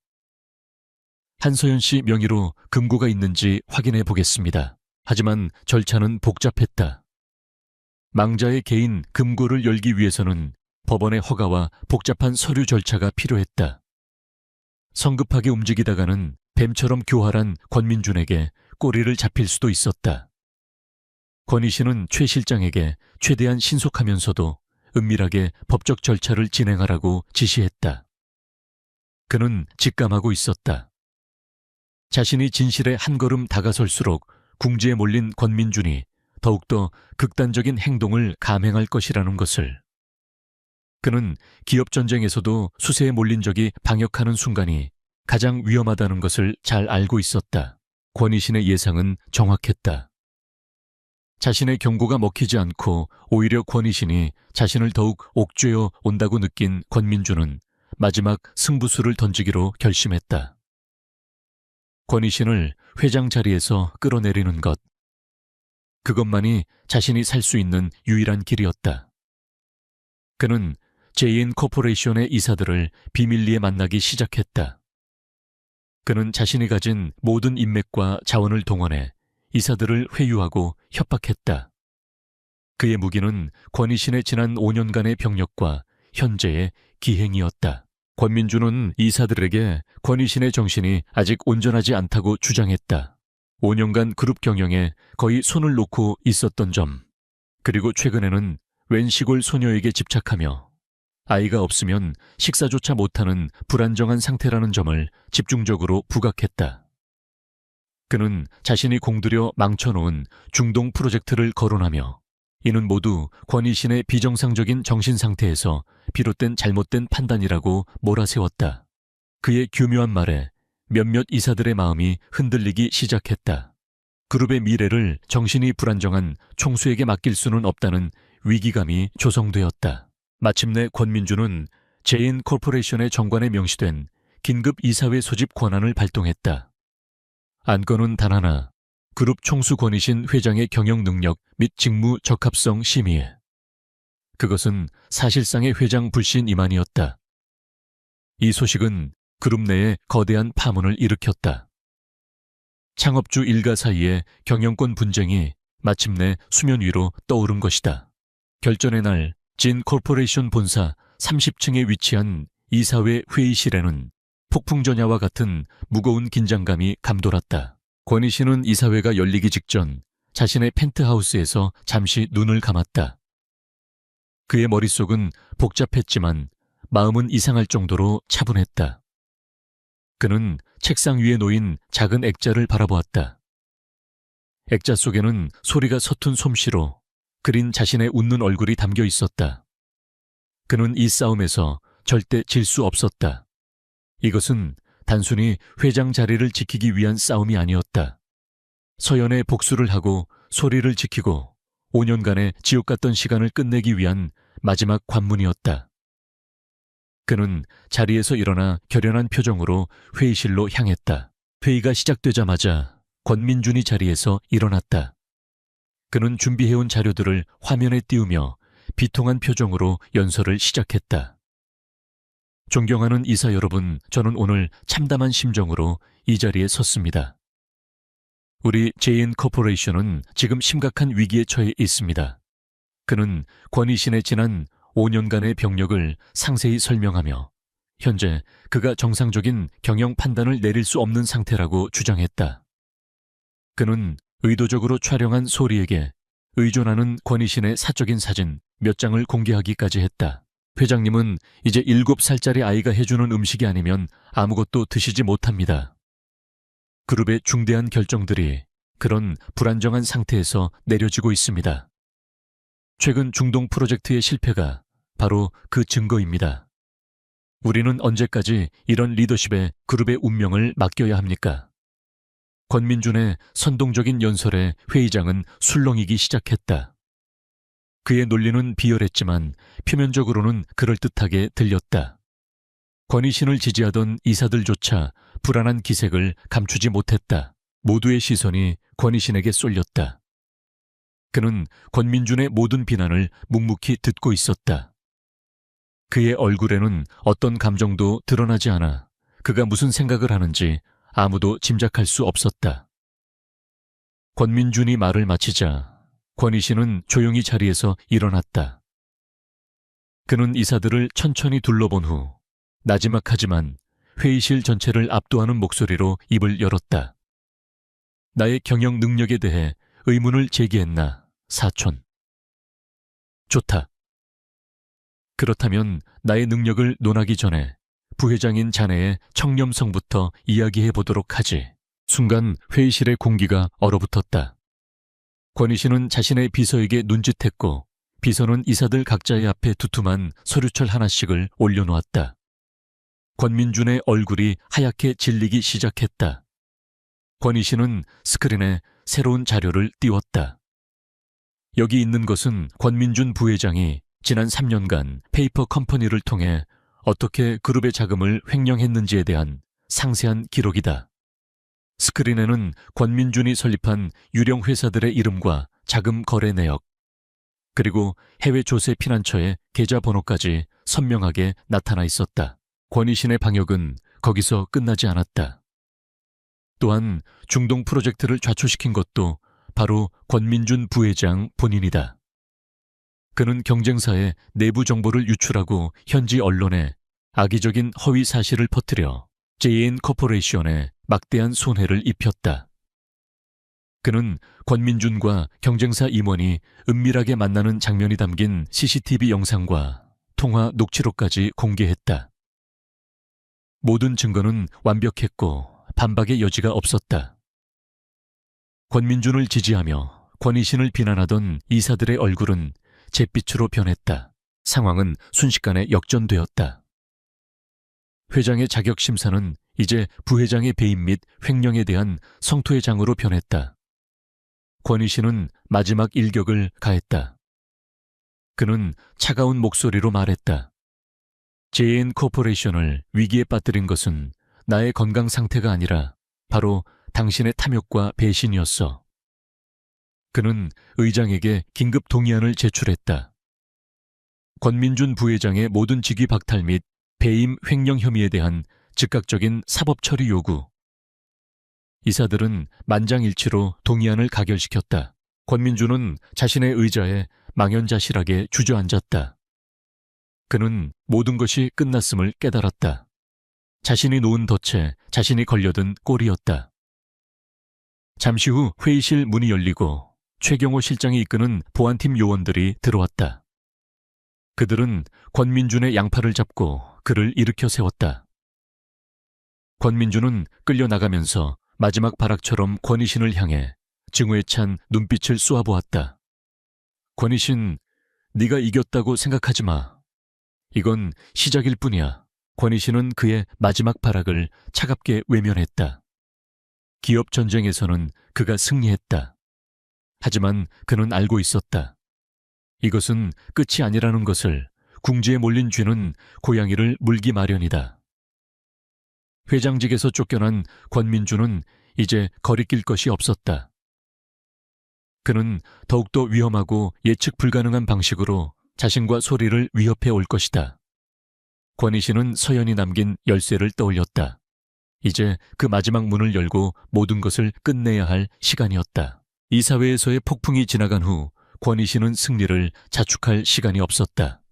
한서연 씨 명의로 금고가 있는지 확인해 보겠습니다. 하지만 절차는 복잡했다. 망자의 개인 금고를 열기 위해서는 법원의 허가와 복잡한 서류 절차가 필요했다. 성급하게 움직이다가는 뱀처럼 교활한 권민준에게 꼬리를 잡힐 수도 있었다. 권희 씨는 최 실장에게 최대한 신속하면서도 은밀하게 법적 절차를 진행하라고 지시했다. 그는 직감하고 있었다. 자신이 진실에 한 걸음 다가설수록 궁지에 몰린 권민준이 더욱더 극단적인 행동을 감행할 것이라는 것을. 그는 기업 전쟁에서도 수세에 몰린 적이 방역하는 순간이 가장 위험하다는 것을 잘 알고 있었다. 권희신의 예상은 정확했다. 자신의 경고가 먹히지 않고 오히려 권희신이 자신을 더욱 옥죄어 온다고 느낀 권민준은 마지막 승부수를 던지기로 결심했다. 권희신을 회장 자리에서 끌어내리는 것. 그것만이 자신이 살 수 있는 유일한 길이었다. 그는 제인 코퍼레이션의 이사들을 비밀리에 만나기 시작했다. 그는 자신이 가진 모든 인맥과 자원을 동원해 이사들을 회유하고 협박했다. 그의 무기는 권희신의 지난 5년간의 병력과 현재의 기행이었다. 권민준은 이사들에게 권희신의 정신이 아직 온전하지 않다고 주장했다. 5년간 그룹 경영에 거의 손을 놓고 있었던 점, 그리고 최근에는 웬 시골 소녀에게 집착하며 아이가 없으면 식사조차 못하는 불안정한 상태라는 점을 집중적으로 부각했다. 그는 자신이 공들여 망쳐놓은 중동 프로젝트를 거론하며 이는 모두 권희신의 비정상적인 정신 상태에서 비롯된 잘못된 판단이라고 몰아세웠다. 그의 교묘한 말에 몇몇 이사들의 마음이 흔들리기 시작했다. 그룹의 미래를 정신이 불안정한 총수에게 맡길 수는 없다는 위기감이 조성되었다. 마침내 권민준은 제인 코퍼레이션의 정관에 명시된 긴급 이사회 소집 권한을 발동했다. 안건은 단 하나, 그룹 총수 권희신 회장의 경영 능력 및 직무 적합성 심의에. 그것은 사실상의 회장 불신 이만이었다. 이 소식은 그룹 내에 거대한 파문을 일으켰다. 창업주 일가 사이의 경영권 분쟁이 마침내 수면 위로 떠오른 것이다. 결전의 날 진 코퍼레이션 본사 30층에 위치한 이사회 회의실에는 폭풍전야와 같은 무거운 긴장감이 감돌았다. 권희신은 이사회가 열리기 직전 자신의 펜트하우스에서 잠시 눈을 감았다. 그의 머릿속은 복잡했지만 마음은 이상할 정도로 차분했다. 그는 책상 위에 놓인 작은 액자를 바라보았다. 액자 속에는 소리가 서툰 솜씨로 그린 자신의 웃는 얼굴이 담겨 있었다. 그는 이 싸움에서 절대 질 수 없었다. 이것은 단순히 회장 자리를 지키기 위한 싸움이 아니었다. 서연의 복수를 하고 소리를 지키고 5년간의 지옥 같던 시간을 끝내기 위한 마지막 관문이었다. 그는 자리에서 일어나 결연한 표정으로 회의실로 향했다. 회의가 시작되자마자 권민준이 자리에서 일어났다. 그는 준비해온 자료들을 화면에 띄우며 비통한 표정으로 연설을 시작했다. 존경하는 이사 여러분, 저는 오늘 참담한 심정으로 이 자리에 섰습니다. 우리 JN 코퍼레이션은 지금 심각한 위기에 처해 있습니다. 그는 권희신의 지난 5년간의 병력을 상세히 설명하며 현재 그가 정상적인 경영 판단을 내릴 수 없는 상태라고 주장했다. 그는 의도적으로 촬영한 소리에게 의존하는 권희신의 사적인 사진 몇 장을 공개하기까지 했다. 회장님은 이제 7살짜리 아이가 해주는 음식이 아니면 아무것도 드시지 못합니다. 그룹의 중대한 결정들이 그런 불안정한 상태에서 내려지고 있습니다. 최근 중동 프로젝트의 실패가 바로 그 증거입니다. 우리는 언제까지 이런 리더십에 그룹의 운명을 맡겨야 합니까? 권민준의 선동적인 연설에 회의장은 술렁이기 시작했다. 그의 논리는 비열했지만 표면적으로는 그럴듯하게 들렸다. 권희신을 지지하던 이사들조차 불안한 기색을 감추지 못했다. 모두의 시선이 권희신에게 쏠렸다. 그는 권민준의 모든 비난을 묵묵히 듣고 있었다. 그의 얼굴에는 어떤 감정도 드러나지 않아 그가 무슨 생각을 하는지 아무도 짐작할 수 없었다. 권민준이 말을 마치자 권희신은 조용히 자리에서 일어났다. 그는 이사들을 천천히 둘러본 후 나지막하지만 회의실 전체를 압도하는 목소리로 입을 열었다. 나의 경영 능력에 대해 의문을 제기했나, 사촌? 좋다. 그렇다면 나의 능력을 논하기 전에 부회장인 자네의 청렴성부터 이야기해 보도록 하지. 순간 회의실의 공기가 얼어붙었다. 권희신은 자신의 비서에게 눈짓했고 비서는 이사들 각자의 앞에 두툼한 서류철 하나씩을 올려놓았다. 권민준의 얼굴이 하얗게 질리기 시작했다. 권희신은 스크린에 새로운 자료를 띄웠다. 여기 있는 것은 권민준 부회장이 지난 3년간 페이퍼 컴퍼니를 통해 어떻게 그룹의 자금을 횡령했는지에 대한 상세한 기록이다. 스크린에는 권민준이 설립한 유령 회사들의 이름과 자금 거래 내역, 그리고 해외 조세 피난처의 계좌 번호까지 선명하게 나타나 있었다. 권희신의 방역은 거기서 끝나지 않았다. 또한 중동 프로젝트를 좌초시킨 것도 바로 권민준 부회장 본인이다. 그는 경쟁사의 내부 정보를 유출하고 현지 언론에 악의적인 허위 사실을 퍼뜨려 JN 코퍼레이션에 막대한 손해를 입혔다. 그는 권민준과 경쟁사 임원이 은밀하게 만나는 장면이 담긴 CCTV 영상과 통화 녹취록까지 공개했다. 모든 증거는 완벽했고 반박의 여지가 없었다. 권민준을 지지하며 권희신을 비난하던 이사들의 얼굴은 잿빛으로 변했다. 상황은 순식간에 역전되었다. 회장의 자격 심사는 이제 부회장의 배임 및 횡령에 대한 성토의 장으로 변했다. 권희신은 마지막 일격을 가했다. 그는 차가운 목소리로 말했다. JN 코퍼레이션을 위기에 빠뜨린 것은 나의 건강 상태가 아니라 바로 당신의 탐욕과 배신이었어. 그는 의장에게 긴급 동의안을 제출했다. 권민준 부회장의 모든 직위 박탈 및 배임 횡령 혐의에 대한 즉각적인 사법 처리 요구. 이사들은 만장일치로 동의안을 가결시켰다. 권민준은 자신의 의자에 망연자실하게 주저앉았다. 그는 모든 것이 끝났음을 깨달았다. 자신이 놓은 덫에 자신이 걸려든 꼴이었다. 잠시 후 회의실 문이 열리고 최경호 실장이 이끄는 보안팀 요원들이 들어왔다. 그들은 권민준의 양팔을 잡고 그를 일으켜 세웠다. 권민준은 끌려나가면서 마지막 발악처럼 권희신을 향해 증오에 찬 눈빛을 쏘아보았다. 권희신, 네가 이겼다고 생각하지 마. 이건 시작일 뿐이야. 권희신은 그의 마지막 발악을 차갑게 외면했다. 기업 전쟁에서는 그가 승리했다. 하지만 그는 알고 있었다. 이것은 끝이 아니라는 것을. 궁지에 몰린 쥐는 고양이를 물기 마련이다. 회장직에서 쫓겨난 권민준은 이제 거리낄 것이 없었다. 그는 더욱더 위험하고 예측 불가능한 방식으로 자신과 소리를 위협해 올 것이다. 권희신은 서연이 남긴 열쇠를 떠올렸다. 이제 그 마지막 문을 열고 모든 것을 끝내야 할 시간이었다. 이사회에서의 폭풍이 지나간 후 권희 씨는 승리를 자축할 시간이 없었다.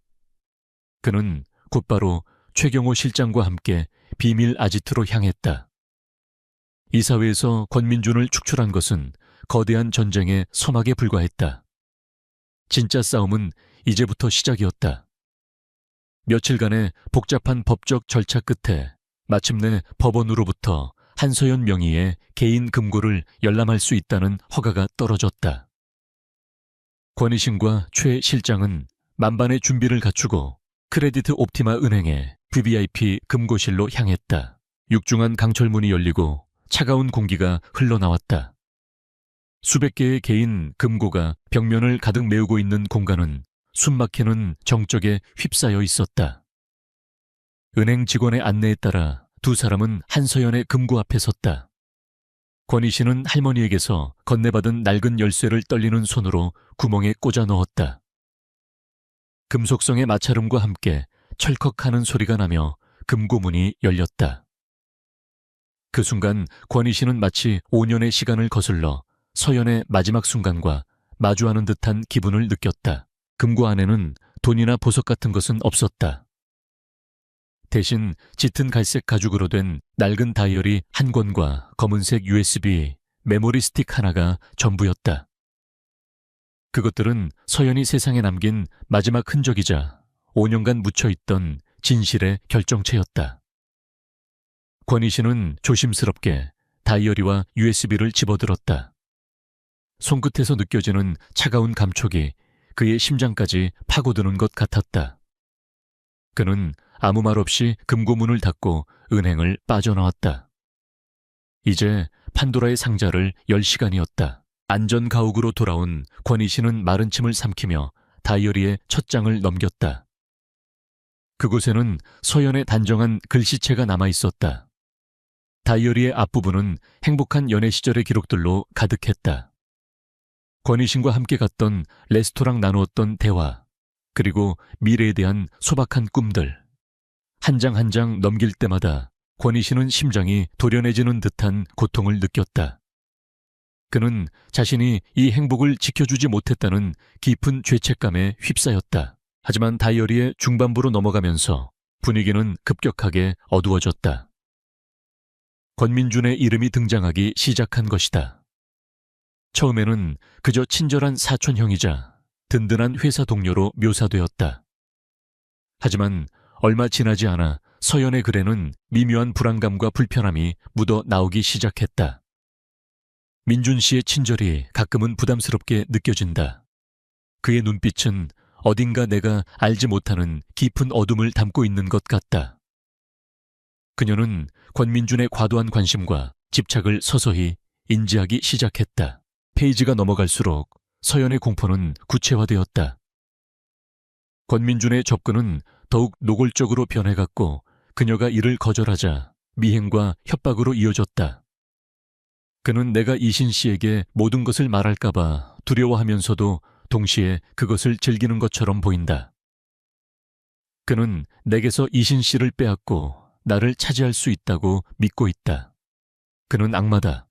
그는 곧바로 최경호 실장과 함께 비밀 아지트로 향했다. 이사회에서 권민준을 축출한 것은 거대한 전쟁의 서막에 불과했다. 진짜 싸움은 이제부터 시작이었다. 며칠간의 복잡한 법적 절차 끝에 마침내 법원으로부터 한서연 명의의 개인 금고를 열람할 수 있다는 허가가 떨어졌다. 권희신과 최 실장은 만반의 준비를 갖추고 크레디트 옵티마 은행의 VVIP 금고실로 향했다. 육중한 강철문이 열리고 차가운 공기가 흘러나왔다. 수백 개의 개인 금고가 벽면을 가득 메우고 있는 공간은 숨막히는 정적에 휩싸여 있었다. 은행 직원의 안내에 따라 두 사람은 한서연의 금고 앞에 섰다. 권희 씨는 할머니에게서 건네받은 낡은 열쇠를 떨리는 손으로 구멍에 꽂아 넣었다. 금속성의 마찰음과 함께 철컥하는 소리가 나며 금고문이 열렸다. 그 순간 권희 씨는 마치 5년의 시간을 거슬러 서연의 마지막 순간과 마주하는 듯한 기분을 느꼈다. 금고 안에는 돈이나 보석 같은 것은 없었다. 대신 짙은 갈색 가죽으로 된 낡은 다이어리 한 권과 검은색 USB 메모리 스틱 하나가 전부였다. 그것들은 서연이 세상에 남긴 마지막 흔적이자 5년간 묻혀있던 진실의 결정체였다. 권희 씨는 조심스럽게 다이어리와 USB를 집어들었다. 손끝에서 느껴지는 차가운 감촉이 그의 심장까지 파고드는 것 같았다. 그는 아무 말 없이 금고문을 닫고 은행을 빠져나왔다. 이제 판도라의 상자를 열 시간이었다. 안전가옥으로 돌아온 권희 씨는 마른 침을 삼키며 다이어리의 첫 장을 넘겼다. 그곳에는 서연의 단정한 글씨체가 남아있었다. 다이어리의 앞부분은 행복한 연애 시절의 기록들로 가득했다. 권희 씨와 함께 갔던 레스토랑 나누었던 대화, 그리고 미래에 대한 소박한 꿈들. 한 장 한 장 넘길 때마다 권희 씨는 심장이 도련해지는 듯한 고통을 느꼈다. 그는 자신이 이 행복을 지켜주지 못했다는 깊은 죄책감에 휩싸였다. 하지만 다이어리의 중반부로 넘어가면서 분위기는 급격하게 어두워졌다. 권민준의 이름이 등장하기 시작한 것이다. 처음에는 그저 친절한 사촌형이자 든든한 회사 동료로 묘사되었다. 하지만 얼마 지나지 않아 서연의 글에는 미묘한 불안감과 불편함이 묻어 나오기 시작했다. 민준 씨의 친절이 가끔은 부담스럽게 느껴진다. 그의 눈빛은 어딘가 내가 알지 못하는 깊은 어둠을 담고 있는 것 같다. 그녀는 권민준의 과도한 관심과 집착을 서서히 인지하기 시작했다. 페이지가 넘어갈수록 서연의 공포는 구체화되었다. 권민준의 접근은 더욱 노골적으로 변해갔고 그녀가 이를 거절하자 미행과 협박으로 이어졌다. 그는 내가 이신 씨에게 모든 것을 말할까봐 두려워하면서도 동시에 그것을 즐기는 것처럼 보인다. 그는 내게서 이신 씨를 빼앗고 나를 차지할 수 있다고 믿고 있다. 그는 악마다.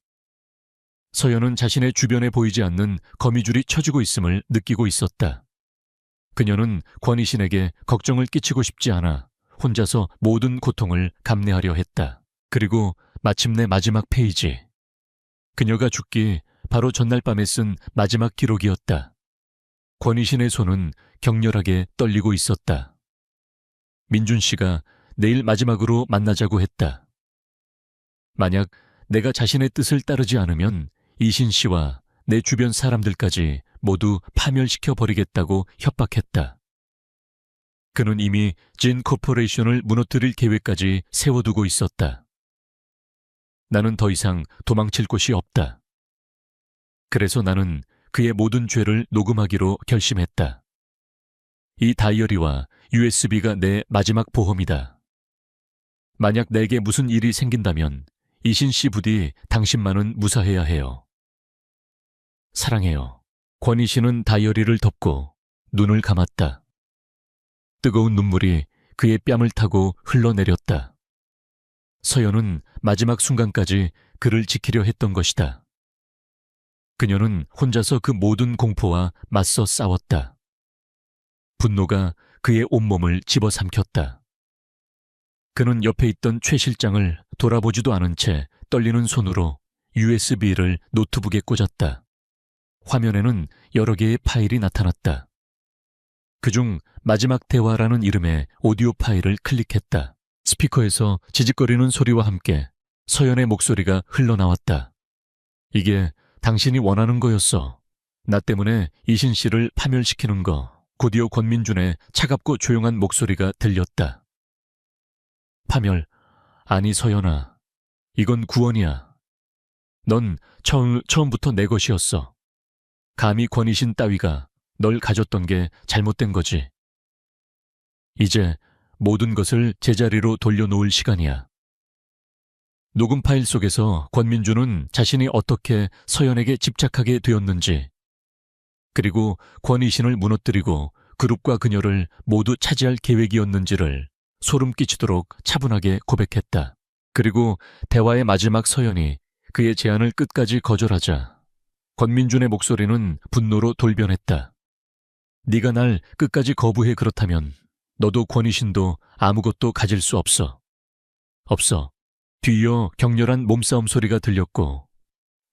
서연은 자신의 주변에 보이지 않는 거미줄이 쳐지고 있음을 느끼고 있었다. 그녀는 권희신에게 걱정을 끼치고 싶지 않아 혼자서 모든 고통을 감내하려 했다. 그리고 마침내 마지막 페이지. 그녀가 죽기 바로 전날 밤에 쓴 마지막 기록이었다. 권희신의 손은 격렬하게 떨리고 있었다. 민준 씨가 내일 마지막으로 만나자고 했다. 만약 내가 자신의 뜻을 따르지 않으면 이신 씨와 내 주변 사람들까지 모두 파멸시켜 버리겠다고 협박했다. 그는 이미 진 코퍼레이션을 무너뜨릴 계획까지 세워두고 있었다. 나는 더 이상 도망칠 곳이 없다. 그래서 나는 그의 모든 죄를 녹음하기로 결심했다. 이 다이어리와 USB가 내 마지막 보험이다. 만약 내게 무슨 일이 생긴다면 이신 씨 부디 당신만은 무사해야 해요. 사랑해요. 권희 씨는 다이어리를 덮고 눈을 감았다. 뜨거운 눈물이 그의 뺨을 타고 흘러내렸다. 서연은 마지막 순간까지 그를 지키려 했던 것이다. 그녀는 혼자서 그 모든 공포와 맞서 싸웠다. 분노가 그의 온몸을 집어삼켰다. 그는 옆에 있던 최 실장을 돌아보지도 않은 채 떨리는 손으로 USB를 노트북에 꽂았다. 화면에는 여러 개의 파일이 나타났다. 그중 마지막 대화라는 이름의 오디오 파일을 클릭했다. 스피커에서 지직거리는 소리와 함께 서연의 목소리가 흘러나왔다. 이게 당신이 원하는 거였어. 나 때문에 이신 씨를 파멸시키는 거. 곧이어 권민준의 차갑고 조용한 목소리가 들렸다. 파멸. 아니 서연아. 이건 구원이야. 넌 처음부터 내 것이었어. 감히 권이신 따위가 널 가졌던 게 잘못된 거지. 이제 모든 것을 제자리로 돌려놓을 시간이야. 녹음 파일 속에서 권민주는 자신이 어떻게 서연에게 집착하게 되었는지, 그리고 권이신을 무너뜨리고 그룹과 그녀를 모두 차지할 계획이었는지를 소름 끼치도록 차분하게 고백했다. 그리고 대화의 마지막 서연이 그의 제안을 끝까지 거절하자 권민준의 목소리는 분노로 돌변했다. 네가 날 끝까지 거부해 그렇다면 너도 권이신도 아무것도 가질 수 없어. 없어. 뒤이어 격렬한 몸싸움 소리가 들렸고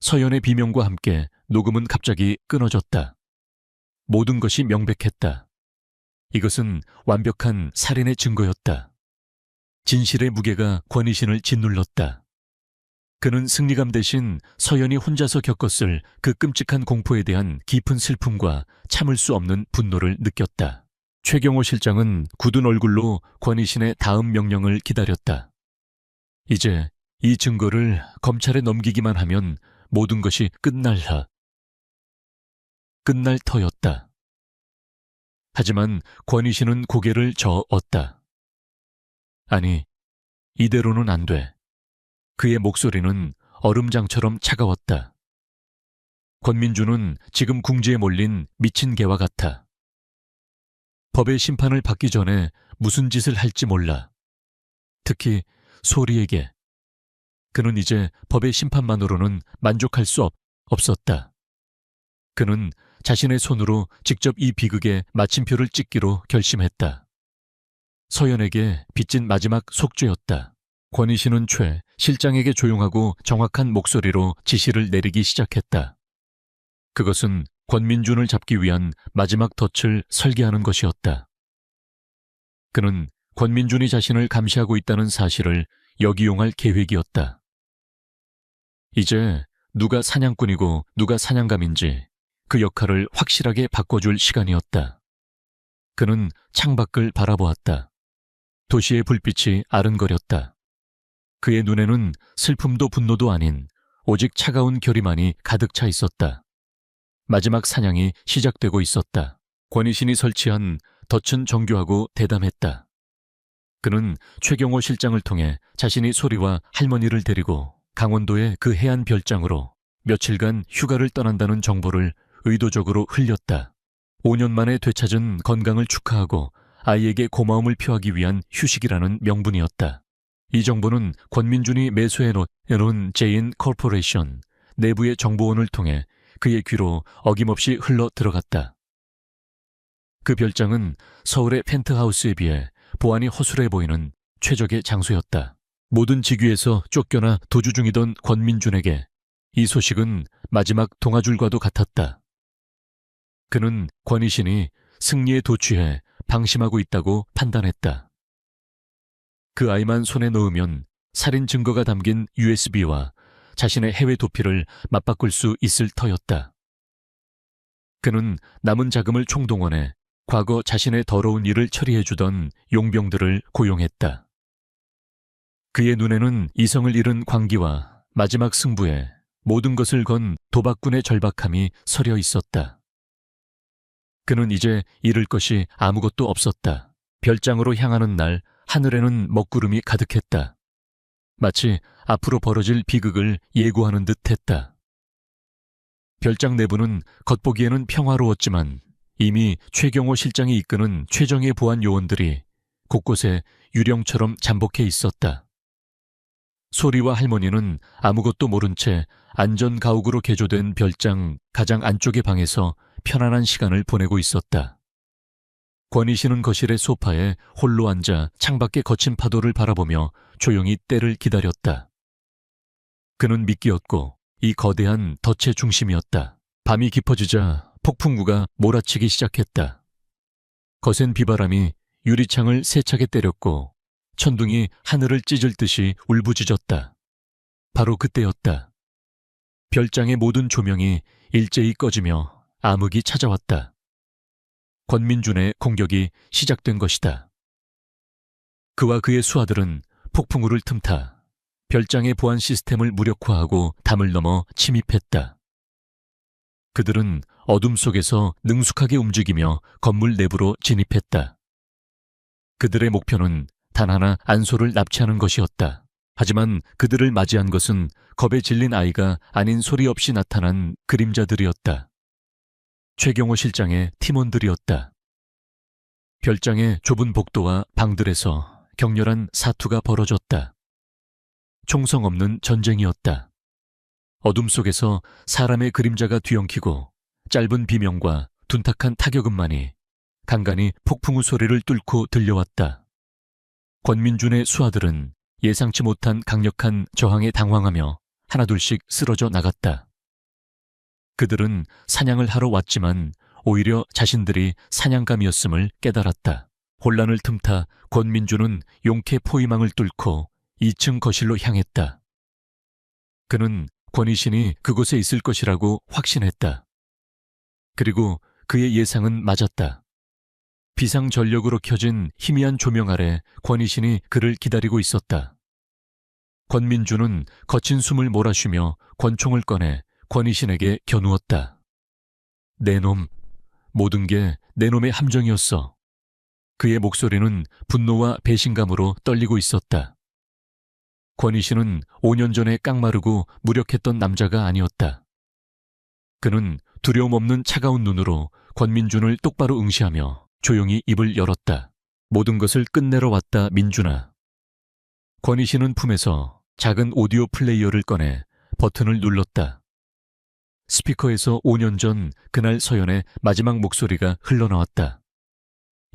서연의 비명과 함께 녹음은 갑자기 끊어졌다. 모든 것이 명백했다. 이것은 완벽한 살인의 증거였다. 진실의 무게가 권이신을 짓눌렀다. 그는 승리감 대신 서연이 혼자서 겪었을 그 끔찍한 공포에 대한 깊은 슬픔과 참을 수 없는 분노를 느꼈다. 최경호 실장은 굳은 얼굴로 권이신의 다음 명령을 기다렸다. 이제 이 증거를 검찰에 넘기기만 하면 모든 것이 끝날 터였다. 하지만 권이신은 고개를 저었다. 아니, 이대로는 안 돼. 그의 목소리는 얼음장처럼 차가웠다. 권민주는 지금 궁지에 몰린 미친 개와 같아. 법의 심판을 받기 전에 무슨 짓을 할지 몰라. 특히 소리에게. 그는 이제 법의 심판만으로는 만족할 수 없었다. 그는 자신의 손으로 직접 이 비극에 마침표를 찍기로 결심했다. 서연에게 빚진 마지막 속죄였다. 권이신은 최 실장에게 조용하고 정확한 목소리로 지시를 내리기 시작했다. 그것은 권민준을 잡기 위한 마지막 덫을 설계하는 것이었다. 그는 권민준이 자신을 감시하고 있다는 사실을 역이용할 계획이었다. 이제 누가 사냥꾼이고 누가 사냥감인지 그 역할을 확실하게 바꿔줄 시간이었다. 그는 창밖을 바라보았다. 도시의 불빛이 아른거렸다. 그의 눈에는 슬픔도 분노도 아닌 오직 차가운 결의만이 가득 차 있었다. 마지막 사냥이 시작되고 있었다. 권이신이 설치한 덫은 정교하고 대담했다. 그는 최경호 실장을 통해 자신이 소리와 할머니를 데리고 강원도의 그 해안 별장으로 며칠간 휴가를 떠난다는 정보를 의도적으로 흘렸다. 5년 만에 되찾은 건강을 축하하고 아이에게 고마움을 표하기 위한 휴식이라는 명분이었다. 이 정보는 권민준이 매수해놓은 제인 코퍼레이션 내부의 정보원을 통해 그의 귀로 어김없이 흘러 들어갔다. 그 별장은 서울의 펜트하우스에 비해 보안이 허술해 보이는 최적의 장소였다. 모든 직위에서 쫓겨나 도주 중이던 권민준에게 이 소식은 마지막 동아줄과도 같았다. 그는 권이신이 승리에 도취해 방심하고 있다고 판단했다. 그 아이만 손에 넣으면 살인 증거가 담긴 USB와 자신의 해외 도피를 맞바꿀 수 있을 터였다. 그는 남은 자금을 총동원해 과거 자신의 더러운 일을 처리해주던 용병들을 고용했다. 그의 눈에는 이성을 잃은 광기와 마지막 승부에 모든 것을 건 도박꾼의 절박함이 서려 있었다. 그는 이제 잃을 것이 아무것도 없었다. 별장으로 향하는 날 하늘에는 먹구름이 가득했다. 마치 앞으로 벌어질 비극을 예고하는 듯 했다. 별장 내부는 겉보기에는 평화로웠지만 이미 최경호 실장이 이끄는 최정예 보안 요원들이 곳곳에 유령처럼 잠복해 있었다. 소리와 할머니는 아무것도 모른 채 안전가옥으로 개조된 별장 가장 안쪽의 방에서 편안한 시간을 보내고 있었다. 권희 씨는 거실의 소파에 홀로 앉아 창밖의 거친 파도를 바라보며 조용히 때를 기다렸다. 그는 미끼였고 이 거대한 덫의 중심이었다. 밤이 깊어지자 폭풍우가 몰아치기 시작했다. 거센 비바람이 유리창을 세차게 때렸고 천둥이 하늘을 찢을 듯이 울부짖었다. 바로 그때였다. 별장의 모든 조명이 일제히 꺼지며 암흑이 찾아왔다. 권민준의 공격이 시작된 것이다. 그와 그의 수하들은 폭풍우를 틈타 별장의 보안 시스템을 무력화하고 담을 넘어 침입했다. 그들은 어둠 속에서 능숙하게 움직이며 건물 내부로 진입했다. 그들의 목표는 단 하나 안소를 납치하는 것이었다. 하지만 그들을 맞이한 것은 겁에 질린 아이가 아닌 소리 없이 나타난 그림자들이었다. 최경호 실장의 팀원들이었다. 별장의 좁은 복도와 방들에서 격렬한 사투가 벌어졌다. 총성 없는 전쟁이었다. 어둠 속에서 사람의 그림자가 뒤엉키고 짧은 비명과 둔탁한 타격음만이 간간히 폭풍우 소리를 뚫고 들려왔다. 권민준의 수하들은 예상치 못한 강력한 저항에 당황하며 하나둘씩 쓰러져 나갔다. 그들은 사냥을 하러 왔지만 오히려 자신들이 사냥감이었음을 깨달았다. 혼란을 틈타 권민준은 용케 포위망을 뚫고 2층 거실로 향했다. 그는 권희신이 그곳에 있을 것이라고 확신했다. 그리고 그의 예상은 맞았다. 비상전력으로 켜진 희미한 조명 아래 권희신이 그를 기다리고 있었다. 권민준은 거친 숨을 몰아쉬며 권총을 꺼내 권희신에게 겨누었다. 내 놈, 모든 게 내 놈의 함정이었어. 그의 목소리는 분노와 배신감으로 떨리고 있었다. 권희신은 5년 전에 깡마르고 무력했던 남자가 아니었다. 그는 두려움 없는 차가운 눈으로 권민준을 똑바로 응시하며 조용히 입을 열었다. 모든 것을 끝내러 왔다, 민준아. 권희신은 품에서 작은 오디오 플레이어를 꺼내 버튼을 눌렀다. 스피커에서 5년 전 그날 서연의 마지막 목소리가 흘러나왔다.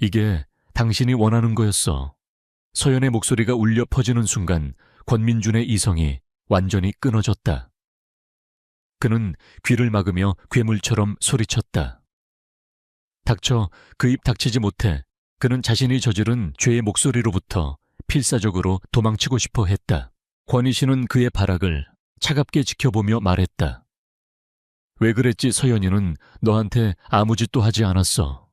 이게 당신이 원하는 거였어. 서연의 목소리가 울려 퍼지는 순간 권민준의 이성이 완전히 끊어졌다. 그는 귀를 막으며 괴물처럼 소리쳤다. 닥쳐, 그 입 닥치지 못해. 그는 자신이 저지른 죄의 목소리로부터 필사적으로 도망치고 싶어 했다. 권희신은 그의 발악을 차갑게 지켜보며 말했다. 왜 그랬지, 서연이는 너한테 아무 짓도 하지 않았어.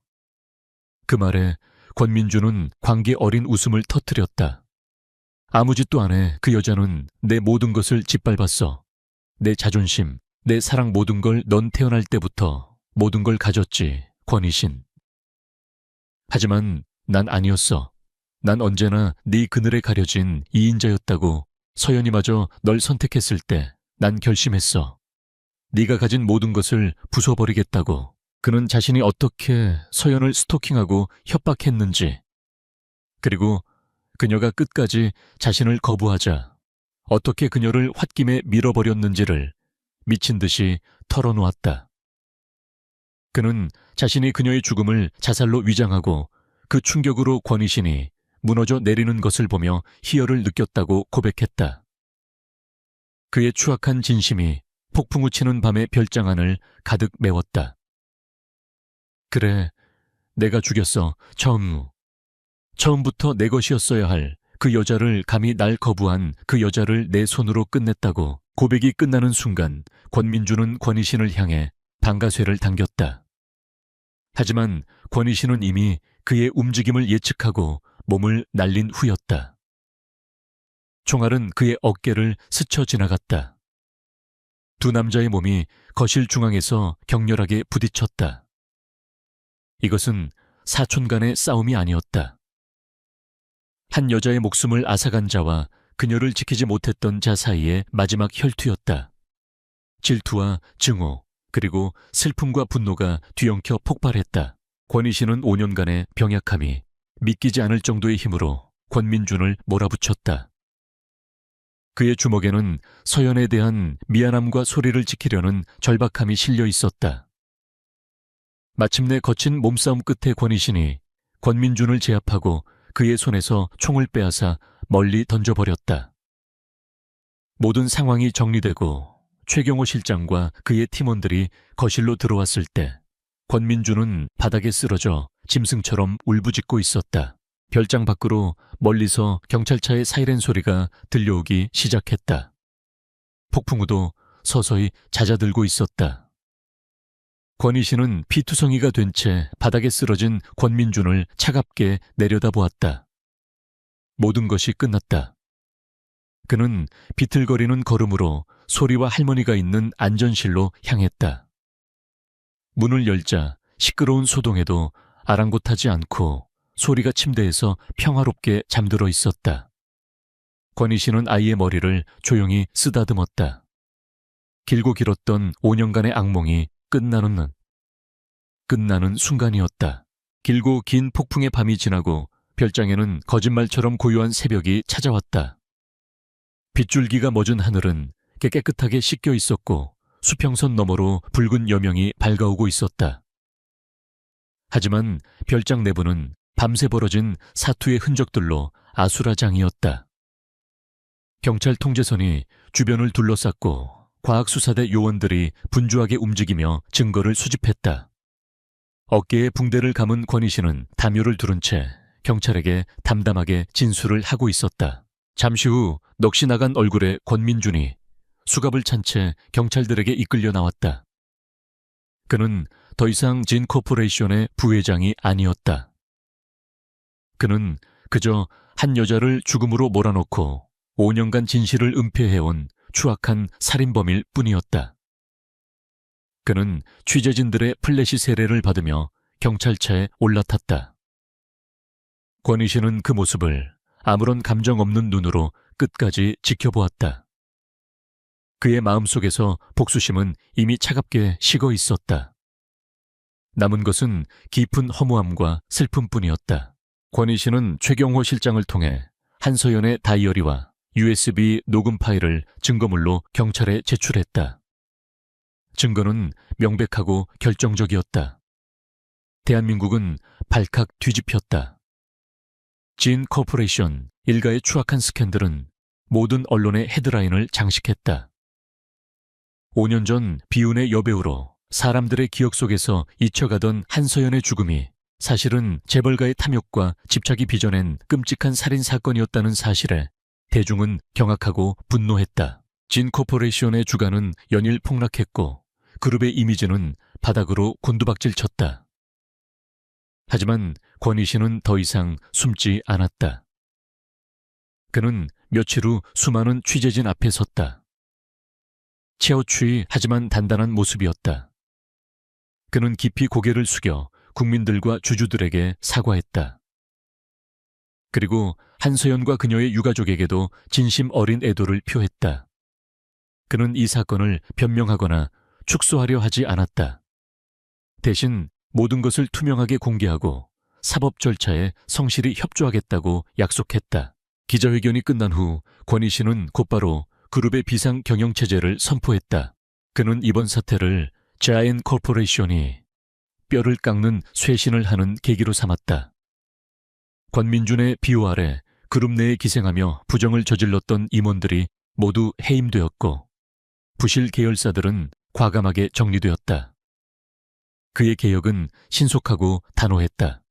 그 말에 권민준은 광기 어린 웃음을 터뜨렸다. 아무 짓도 안 해. 그 여자는 내 모든 것을 짓밟았어. 내 자존심, 내 사랑 모든 걸 넌 태어날 때부터 모든 걸 가졌지, 권희신. 하지만 난 아니었어. 난 언제나 네 그늘에 가려진 이인자였다고. 서연이마저 널 선택했을 때 난 결심했어. 네가 가진 모든 것을 부숴버리겠다고. 그는 자신이 어떻게 서연을 스토킹하고 협박했는지, 그리고 그녀가 끝까지 자신을 거부하자 어떻게 그녀를 홧김에 밀어버렸는지를 미친 듯이 털어놓았다. 그는 자신이 그녀의 죽음을 자살로 위장하고 그 충격으로 권희신이 무너져 내리는 것을 보며 희열을 느꼈다고 고백했다. 그의 추악한 진심이 폭풍우 치는 밤의 별장 안을 가득 메웠다. 그래, 내가 죽였어. 처음부터 내 것이었어야 할 그 여자를 감히 날 거부한 그 여자를 내 손으로 끝냈다고. 고백이 끝나는 순간 권민준은 권희신을 향해 방가쇠를 당겼다. 하지만 권희신은 이미 그의 움직임을 예측하고 몸을 날린 후였다. 총알은 그의 어깨를 스쳐 지나갔다. 두 남자의 몸이 거실 중앙에서 격렬하게 부딪혔다. 이것은 사촌 간의 싸움이 아니었다. 한 여자의 목숨을 앗아간 자와 그녀를 지키지 못했던 자 사이의 마지막 혈투였다. 질투와 증오, 그리고 슬픔과 분노가 뒤엉켜 폭발했다. 권희신은 5년간의 병약함이 믿기지 않을 정도의 힘으로 권민준을 몰아붙였다. 그의 주먹에는 서연에 대한 미안함과 소리를 지키려는 절박함이 실려 있었다. 마침내 거친 몸싸움 끝에 권희신이 권민준을 제압하고 그의 손에서 총을 빼앗아 멀리 던져버렸다. 모든 상황이 정리되고 최경호 실장과 그의 팀원들이 거실로 들어왔을 때 권민준은 바닥에 쓰러져 짐승처럼 울부짖고 있었다. 별장 밖으로 멀리서 경찰차의 사이렌 소리가 들려오기 시작했다. 폭풍우도 서서히 잦아들고 있었다. 권희신은 피투성이가 된 채 바닥에 쓰러진 권민준을 차갑게 내려다보았다. 모든 것이 끝났다. 그는 비틀거리는 걸음으로 소리와 할머니가 있는 안전실로 향했다. 문을 열자 시끄러운 소동에도 아랑곳하지 않고 소리가 침대에서 평화롭게 잠들어 있었다. 권희신은 아이의 머리를 조용히 쓰다듬었다. 길고 길었던 5년간의 악몽이 끝나는 순간이었다. 길고 긴 폭풍의 밤이 지나고 별장에는 거짓말처럼 고요한 새벽이 찾아왔다. 빗줄기가 멎은 하늘은 깨끗하게 씻겨 있었고 수평선 너머로 붉은 여명이 밝아오고 있었다. 하지만 별장 내부는 밤새 벌어진 사투의 흔적들로 아수라장이었다. 경찰 통제선이 주변을 둘러쌌고 과학수사대 요원들이 분주하게 움직이며 증거를 수집했다. 어깨에 붕대를 감은 권희신은 담요를 두른 채 경찰에게 담담하게 진술을 하고 있었다. 잠시 후 넋이 나간 얼굴에 권민준이 수갑을 찬 채 경찰들에게 이끌려 나왔다. 그는 더 이상 진 코퍼레이션의 부회장이 아니었다. 그는 그저 한 여자를 죽음으로 몰아넣고 5년간 진실을 은폐해온 추악한 살인범일 뿐이었다. 그는 취재진들의 플래시 세례를 받으며 경찰차에 올라탔다. 권희신은 그 모습을 아무런 감정 없는 눈으로 끝까지 지켜보았다. 그의 마음속에서 복수심은 이미 차갑게 식어 있었다. 남은 것은 깊은 허무함과 슬픔뿐이었다. 권희신은 최경호 실장을 통해 한서연의 다이어리와 USB 녹음 파일을 증거물로 경찰에 제출했다. 증거는 명백하고 결정적이었다. 대한민국은 발칵 뒤집혔다. 진 코퍼레이션 일가의 추악한 스캔들은 모든 언론의 헤드라인을 장식했다. 5년 전 비운의 여배우로 사람들의 기억 속에서 잊혀가던 한서연의 죽음이 사실은 재벌가의 탐욕과 집착이 빚어낸 끔찍한 살인사건이었다는 사실에 대중은 경악하고 분노했다. 진 코퍼레이션의 주가는 연일 폭락했고 그룹의 이미지는 바닥으로 곤두박질 쳤다. 하지만 권희신은 더 이상 숨지 않았다. 그는 며칠 후 수많은 취재진 앞에 섰다. 체어추이 하지만 단단한 모습이었다. 그는 깊이 고개를 숙여 국민들과 주주들에게 사과했다. 그리고 한서연과 그녀의 유가족에게도 진심 어린 애도를 표했다. 그는 이 사건을 변명하거나 축소하려 하지 않았다. 대신 모든 것을 투명하게 공개하고 사법 절차에 성실히 협조하겠다고 약속했다. 기자회견이 끝난 후 권희신은 곧바로 그룹의 비상 경영체제를 선포했다. 그는 이번 사태를 자이언트 코퍼레이션이 뼈를 깎는 쇄신을 하는 계기로 삼았다. 권민준의 비호 아래 그룹 내에 기생하며 부정을 저질렀던 임원들이 모두 해임되었고 부실 계열사들은 과감하게 정리되었다. 그의 개혁은 신속하고 단호했다.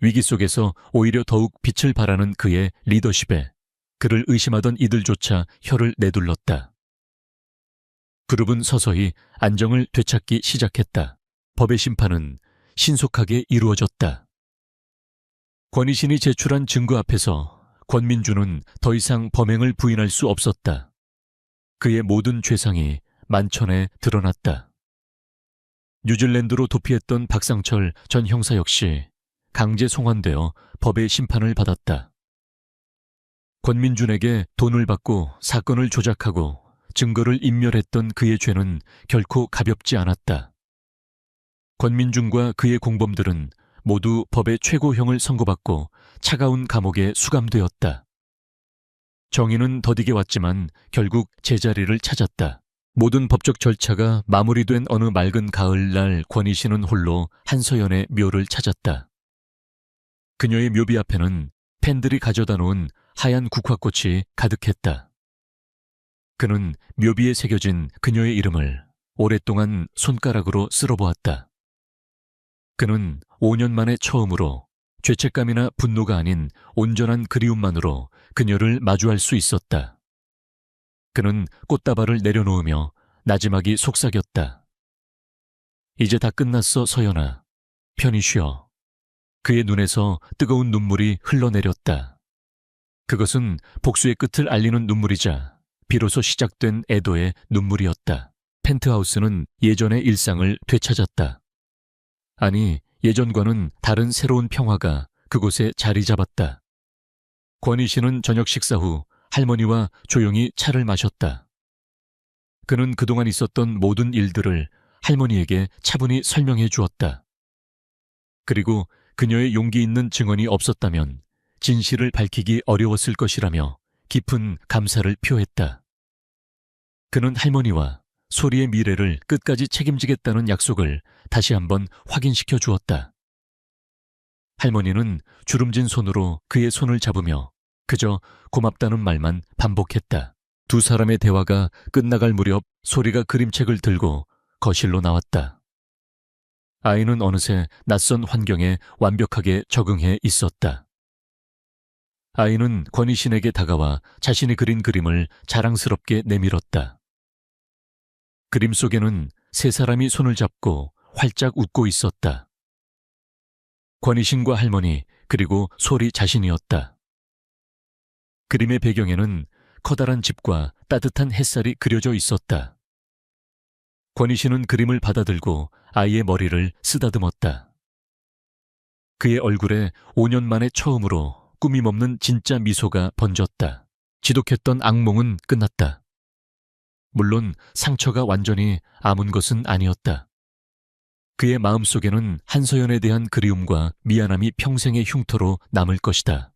위기 속에서 오히려 더욱 빛을 발하는 그의 리더십에 그를 의심하던 이들조차 혀를 내둘렀다. 그룹은 서서히 안정을 되찾기 시작했다. 법의 심판은 신속하게 이루어졌다. 권희신이 제출한 증거 앞에서 권민준은 더 이상 범행을 부인할 수 없었다. 그의 모든 죄상이 만천에 드러났다. 뉴질랜드로 도피했던 박상철 전 형사 역시 강제 송환되어 법의 심판을 받았다. 권민준에게 돈을 받고 사건을 조작하고 증거를 인멸했던 그의 죄는 결코 가볍지 않았다. 권민준과 그의 공범들은 모두 법의 최고형을 선고받고 차가운 감옥에 수감되었다. 정의는 더디게 왔지만 결국 제자리를 찾았다. 모든 법적 절차가 마무리된 어느 맑은 가을날 권희 씨는 홀로 한서연의 묘를 찾았다. 그녀의 묘비 앞에는 팬들이 가져다 놓은 하얀 국화꽃이 가득했다. 그는 묘비에 새겨진 그녀의 이름을 오랫동안 손가락으로 쓸어보았다. 그는 5년 만에 처음으로 죄책감이나 분노가 아닌 온전한 그리움만으로 그녀를 마주할 수 있었다. 그는 꽃다발을 내려놓으며 나지막이 속삭였다. 이제 다 끝났어, 서연아. 편히 쉬어. 그의 눈에서 뜨거운 눈물이 흘러내렸다. 그것은 복수의 끝을 알리는 눈물이자 비로소 시작된 애도의 눈물이었다. 펜트하우스는 예전의 일상을 되찾았다. 아니, 예전과는 다른 새로운 평화가 그곳에 자리 잡았다. 권희 씨는 저녁 식사 후 할머니와 조용히 차를 마셨다. 그는 그동안 있었던 모든 일들을 할머니에게 차분히 설명해 주었다. 그리고 그녀의 용기 있는 증언이 없었다면 진실을 밝히기 어려웠을 것이라며 깊은 감사를 표했다. 그는 할머니와 소리의 미래를 끝까지 책임지겠다는 약속을 다시 한번 확인시켜 주었다. 할머니는 주름진 손으로 그의 손을 잡으며 그저 고맙다는 말만 반복했다. 두 사람의 대화가 끝나갈 무렵 소리가 그림책을 들고 거실로 나왔다. 아이는 어느새 낯선 환경에 완벽하게 적응해 있었다. 아이는 권희 씨에게 다가와 자신이 그린 그림을 자랑스럽게 내밀었다. 그림 속에는 세 사람이 손을 잡고 활짝 웃고 있었다. 권희신과 할머니 그리고 소리 자신이었다. 그림의 배경에는 커다란 집과 따뜻한 햇살이 그려져 있었다. 권희신은 그림을 받아들고 아이의 머리를 쓰다듬었다. 그의 얼굴에 5년 만에 처음으로 꾸밈없는 진짜 미소가 번졌다. 지독했던 악몽은 끝났다. 물론 상처가 완전히 아문 것은 아니었다. 그의 마음속에는 한서연에 대한 그리움과 미안함이 평생의 흉터로 남을 것이다.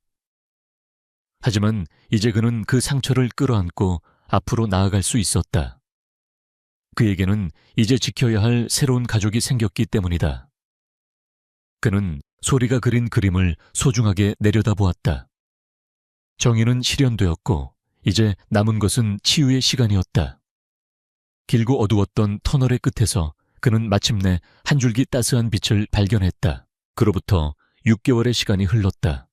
하지만 이제 그는 그 상처를 끌어안고 앞으로 나아갈 수 있었다. 그에게는 이제 지켜야 할 새로운 가족이 생겼기 때문이다. 그는 소리가 그린 그림을 소중하게 내려다보았다. 정의는 실현되었고 이제 남은 것은 치유의 시간이었다. 길고 어두웠던 터널의 끝에서 그는 마침내 한 줄기 따스한 빛을 발견했다. 그로부터 6개월의 시간이 흘렀다.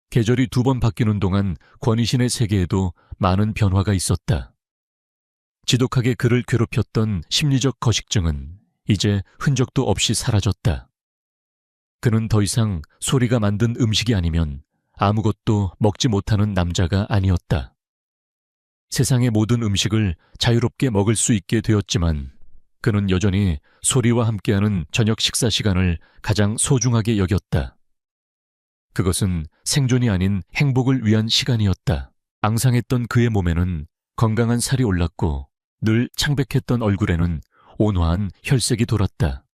계절이 2번 바뀌는 동안 권희신의 세계에도 많은 변화가 있었다. 지독하게 그를 괴롭혔던 심리적 거식증은 이제 흔적도 없이 사라졌다. 그는 더 이상 소리가 만든 음식이 아니면 아무것도 먹지 못하는 남자가 아니었다. 세상의 모든 음식을 자유롭게 먹을 수 있게 되었지만 그는 여전히 소리와 함께하는 저녁 식사 시간을 가장 소중하게 여겼다. 그것은 생존이 아닌 행복을 위한 시간이었다. 앙상했던 그의 몸에는 건강한 살이 올랐고 늘 창백했던 얼굴에는 온화한 혈색이 돌았다.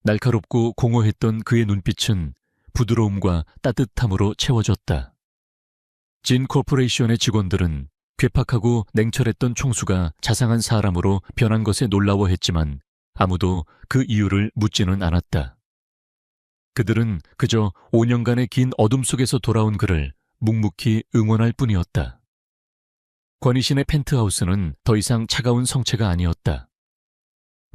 날카롭고 공허했던 그의 눈빛은 부드러움과 따뜻함으로 채워졌다. 진 코퍼레이션의 직원들은 괴팍하고 냉철했던 총수가 자상한 사람으로 변한 것에 놀라워했지만 아무도 그 이유를 묻지는 않았다. 그들은 그저 5년간의 긴 어둠 속에서 돌아온 그를 묵묵히 응원할 뿐이었다. 권희신의 펜트하우스는 더 이상 차가운 성체가 아니었다.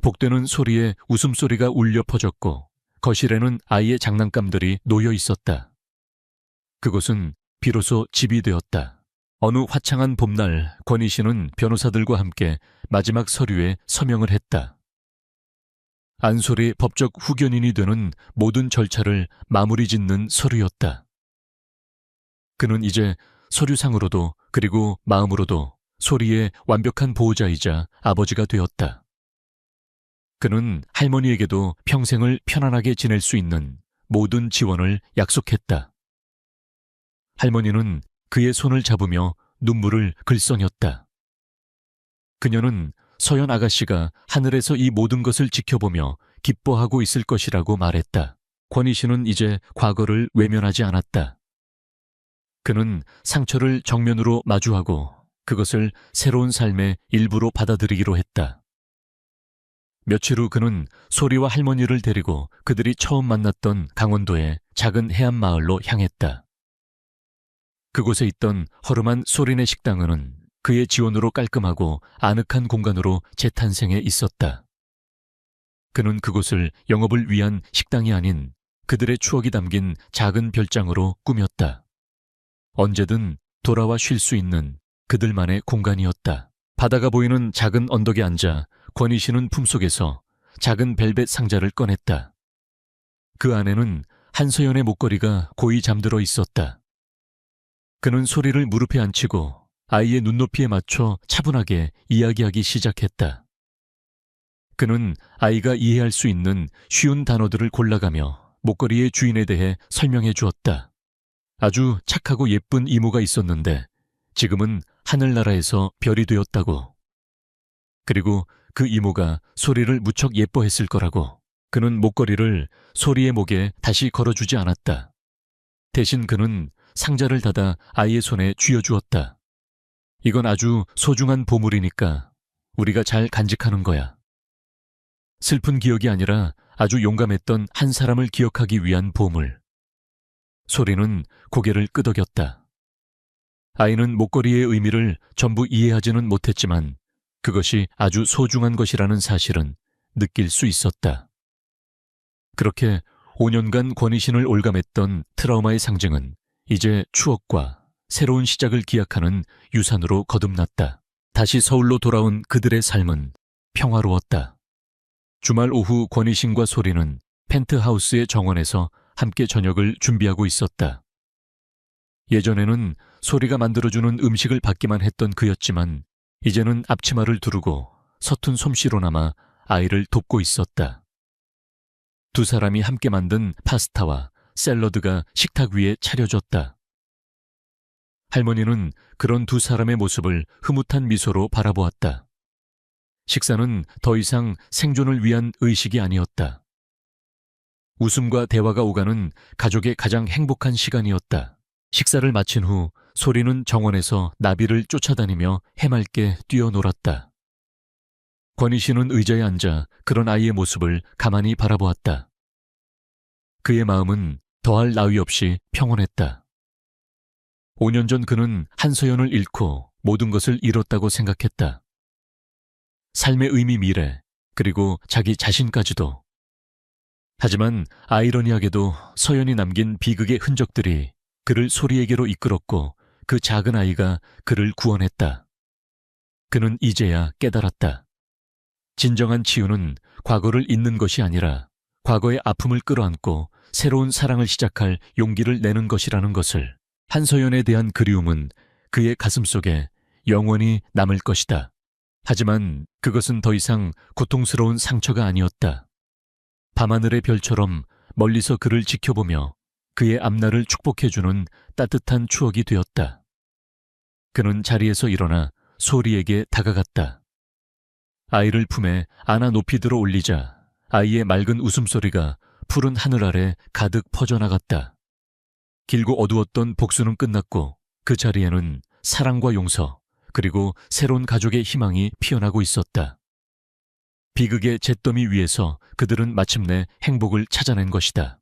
복되는 소리에 웃음소리가 울려 퍼졌고 거실에는 아이의 장난감들이 놓여 있었다. 그곳은 비로소 집이 되었다. 어느 화창한 봄날 권희신은 변호사들과 함께 마지막 서류에 서명을 했다. 안솔이 법적 후견인이 되는 모든 절차를 마무리 짓는 서류였다. 그는 이제 서류상으로도 그리고 마음으로도 소리의 완벽한 보호자이자 아버지가 되었다. 그는 할머니에게도 평생을 편안하게 지낼 수 있는 모든 지원을 약속했다. 할머니는 그의 손을 잡으며 눈물을 글썽였다. 그녀는 서연 아가씨가 하늘에서 이 모든 것을 지켜보며 기뻐하고 있을 것이라고 말했다. 권희신은 이제 과거를 외면하지 않았다. 그는 상처를 정면으로 마주하고 그것을 새로운 삶의 일부로 받아들이기로 했다. 며칠 후 그는 소리와 할머니를 데리고 그들이 처음 만났던 강원도의 작은 해안 마을로 향했다. 그곳에 있던 허름한 소리네 식당은 그의 지원으로 깔끔하고 아늑한 공간으로 재탄생해 있었다. 그는 그곳을 영업을 위한 식당이 아닌 그들의 추억이 담긴 작은 별장으로 꾸몄다. 언제든 돌아와 쉴 수 있는 그들만의 공간이었다. 바다가 보이는 작은 언덕에 앉아 권희 씨는 품속에서 작은 벨벳 상자를 꺼냈다. 그 안에는 한서연의 목걸이가 고이 잠들어 있었다. 그는 소리를 무릎에 앉히고 아이의 눈높이에 맞춰 차분하게 이야기하기 시작했다. 그는 아이가 이해할 수 있는 쉬운 단어들을 골라가며 목걸이의 주인에 대해 설명해 주었다. 아주 착하고 예쁜 이모가 있었는데 지금은 하늘나라에서 별이 되었다고. 그리고 그 이모가 소리를 무척 예뻐했을 거라고. 그는 목걸이를 소리의 목에 다시 걸어주지 않았다. 대신 그는 상자를 닫아 아이의 손에 쥐어주었다. 이건 아주 소중한 보물이니까 우리가 잘 간직하는 거야. 슬픈 기억이 아니라 아주 용감했던 한 사람을 기억하기 위한 보물. 소리는 고개를 끄덕였다. 아이는 목걸이의 의미를 전부 이해하지는 못했지만 그것이 아주 소중한 것이라는 사실은 느낄 수 있었다. 그렇게 5년간 권희신을 올감했던 트라우마의 상징은 이제 추억과 새로운 시작을 기약하는 유산으로 거듭났다. 다시 서울로 돌아온 그들의 삶은 평화로웠다. 주말 오후 권희신과 소리는 펜트하우스의 정원에서 함께 저녁을 준비하고 있었다. 예전에는 소리가 만들어주는 음식을 받기만 했던 그였지만 이제는 앞치마를 두르고 서툰 솜씨로나마 아이를 돕고 있었다. 두 사람이 함께 만든 파스타와 샐러드가 식탁 위에 차려졌다. 할머니는 그런 두 사람의 모습을 흐뭇한 미소로 바라보았다. 식사는 더 이상 생존을 위한 의식이 아니었다. 웃음과 대화가 오가는 가족의 가장 행복한 시간이었다. 식사를 마친 후 소리는 정원에서 나비를 쫓아다니며 해맑게 뛰어놀았다. 권희 씨는 의자에 앉아 그런 아이의 모습을 가만히 바라보았다. 그의 마음은 더할 나위 없이 평온했다. 5년 전 그는 한서연을 잃고 모든 것을 잃었다고 생각했다. 삶의 의미, 미래, 그리고 자기 자신까지도. 하지만 아이러니하게도 서연이 남긴 비극의 흔적들이 그를 소리에게로 이끌었고 그 작은 아이가 그를 구원했다. 그는 이제야 깨달았다. 진정한 치유는 과거를 잊는 것이 아니라 과거의 아픔을 끌어안고 새로운 사랑을 시작할 용기를 내는 것이라는 것을. 한서연에 대한 그리움은 그의 가슴속에 영원히 남을 것이다. 하지만 그것은 더 이상 고통스러운 상처가 아니었다. 밤하늘의 별처럼 멀리서 그를 지켜보며 그의 앞날을 축복해주는 따뜻한 추억이 되었다. 그는 자리에서 일어나 소리에게 다가갔다. 아이를 품에 안아 높이 들어 올리자 아이의 맑은 웃음소리가 푸른 하늘 아래 가득 퍼져나갔다. 길고 어두웠던 복수는 끝났고 그 자리에는 사랑과 용서 그리고 새로운 가족의 희망이 피어나고 있었다. 비극의 잿더미 위에서 그들은 마침내 행복을 찾아낸 것이다.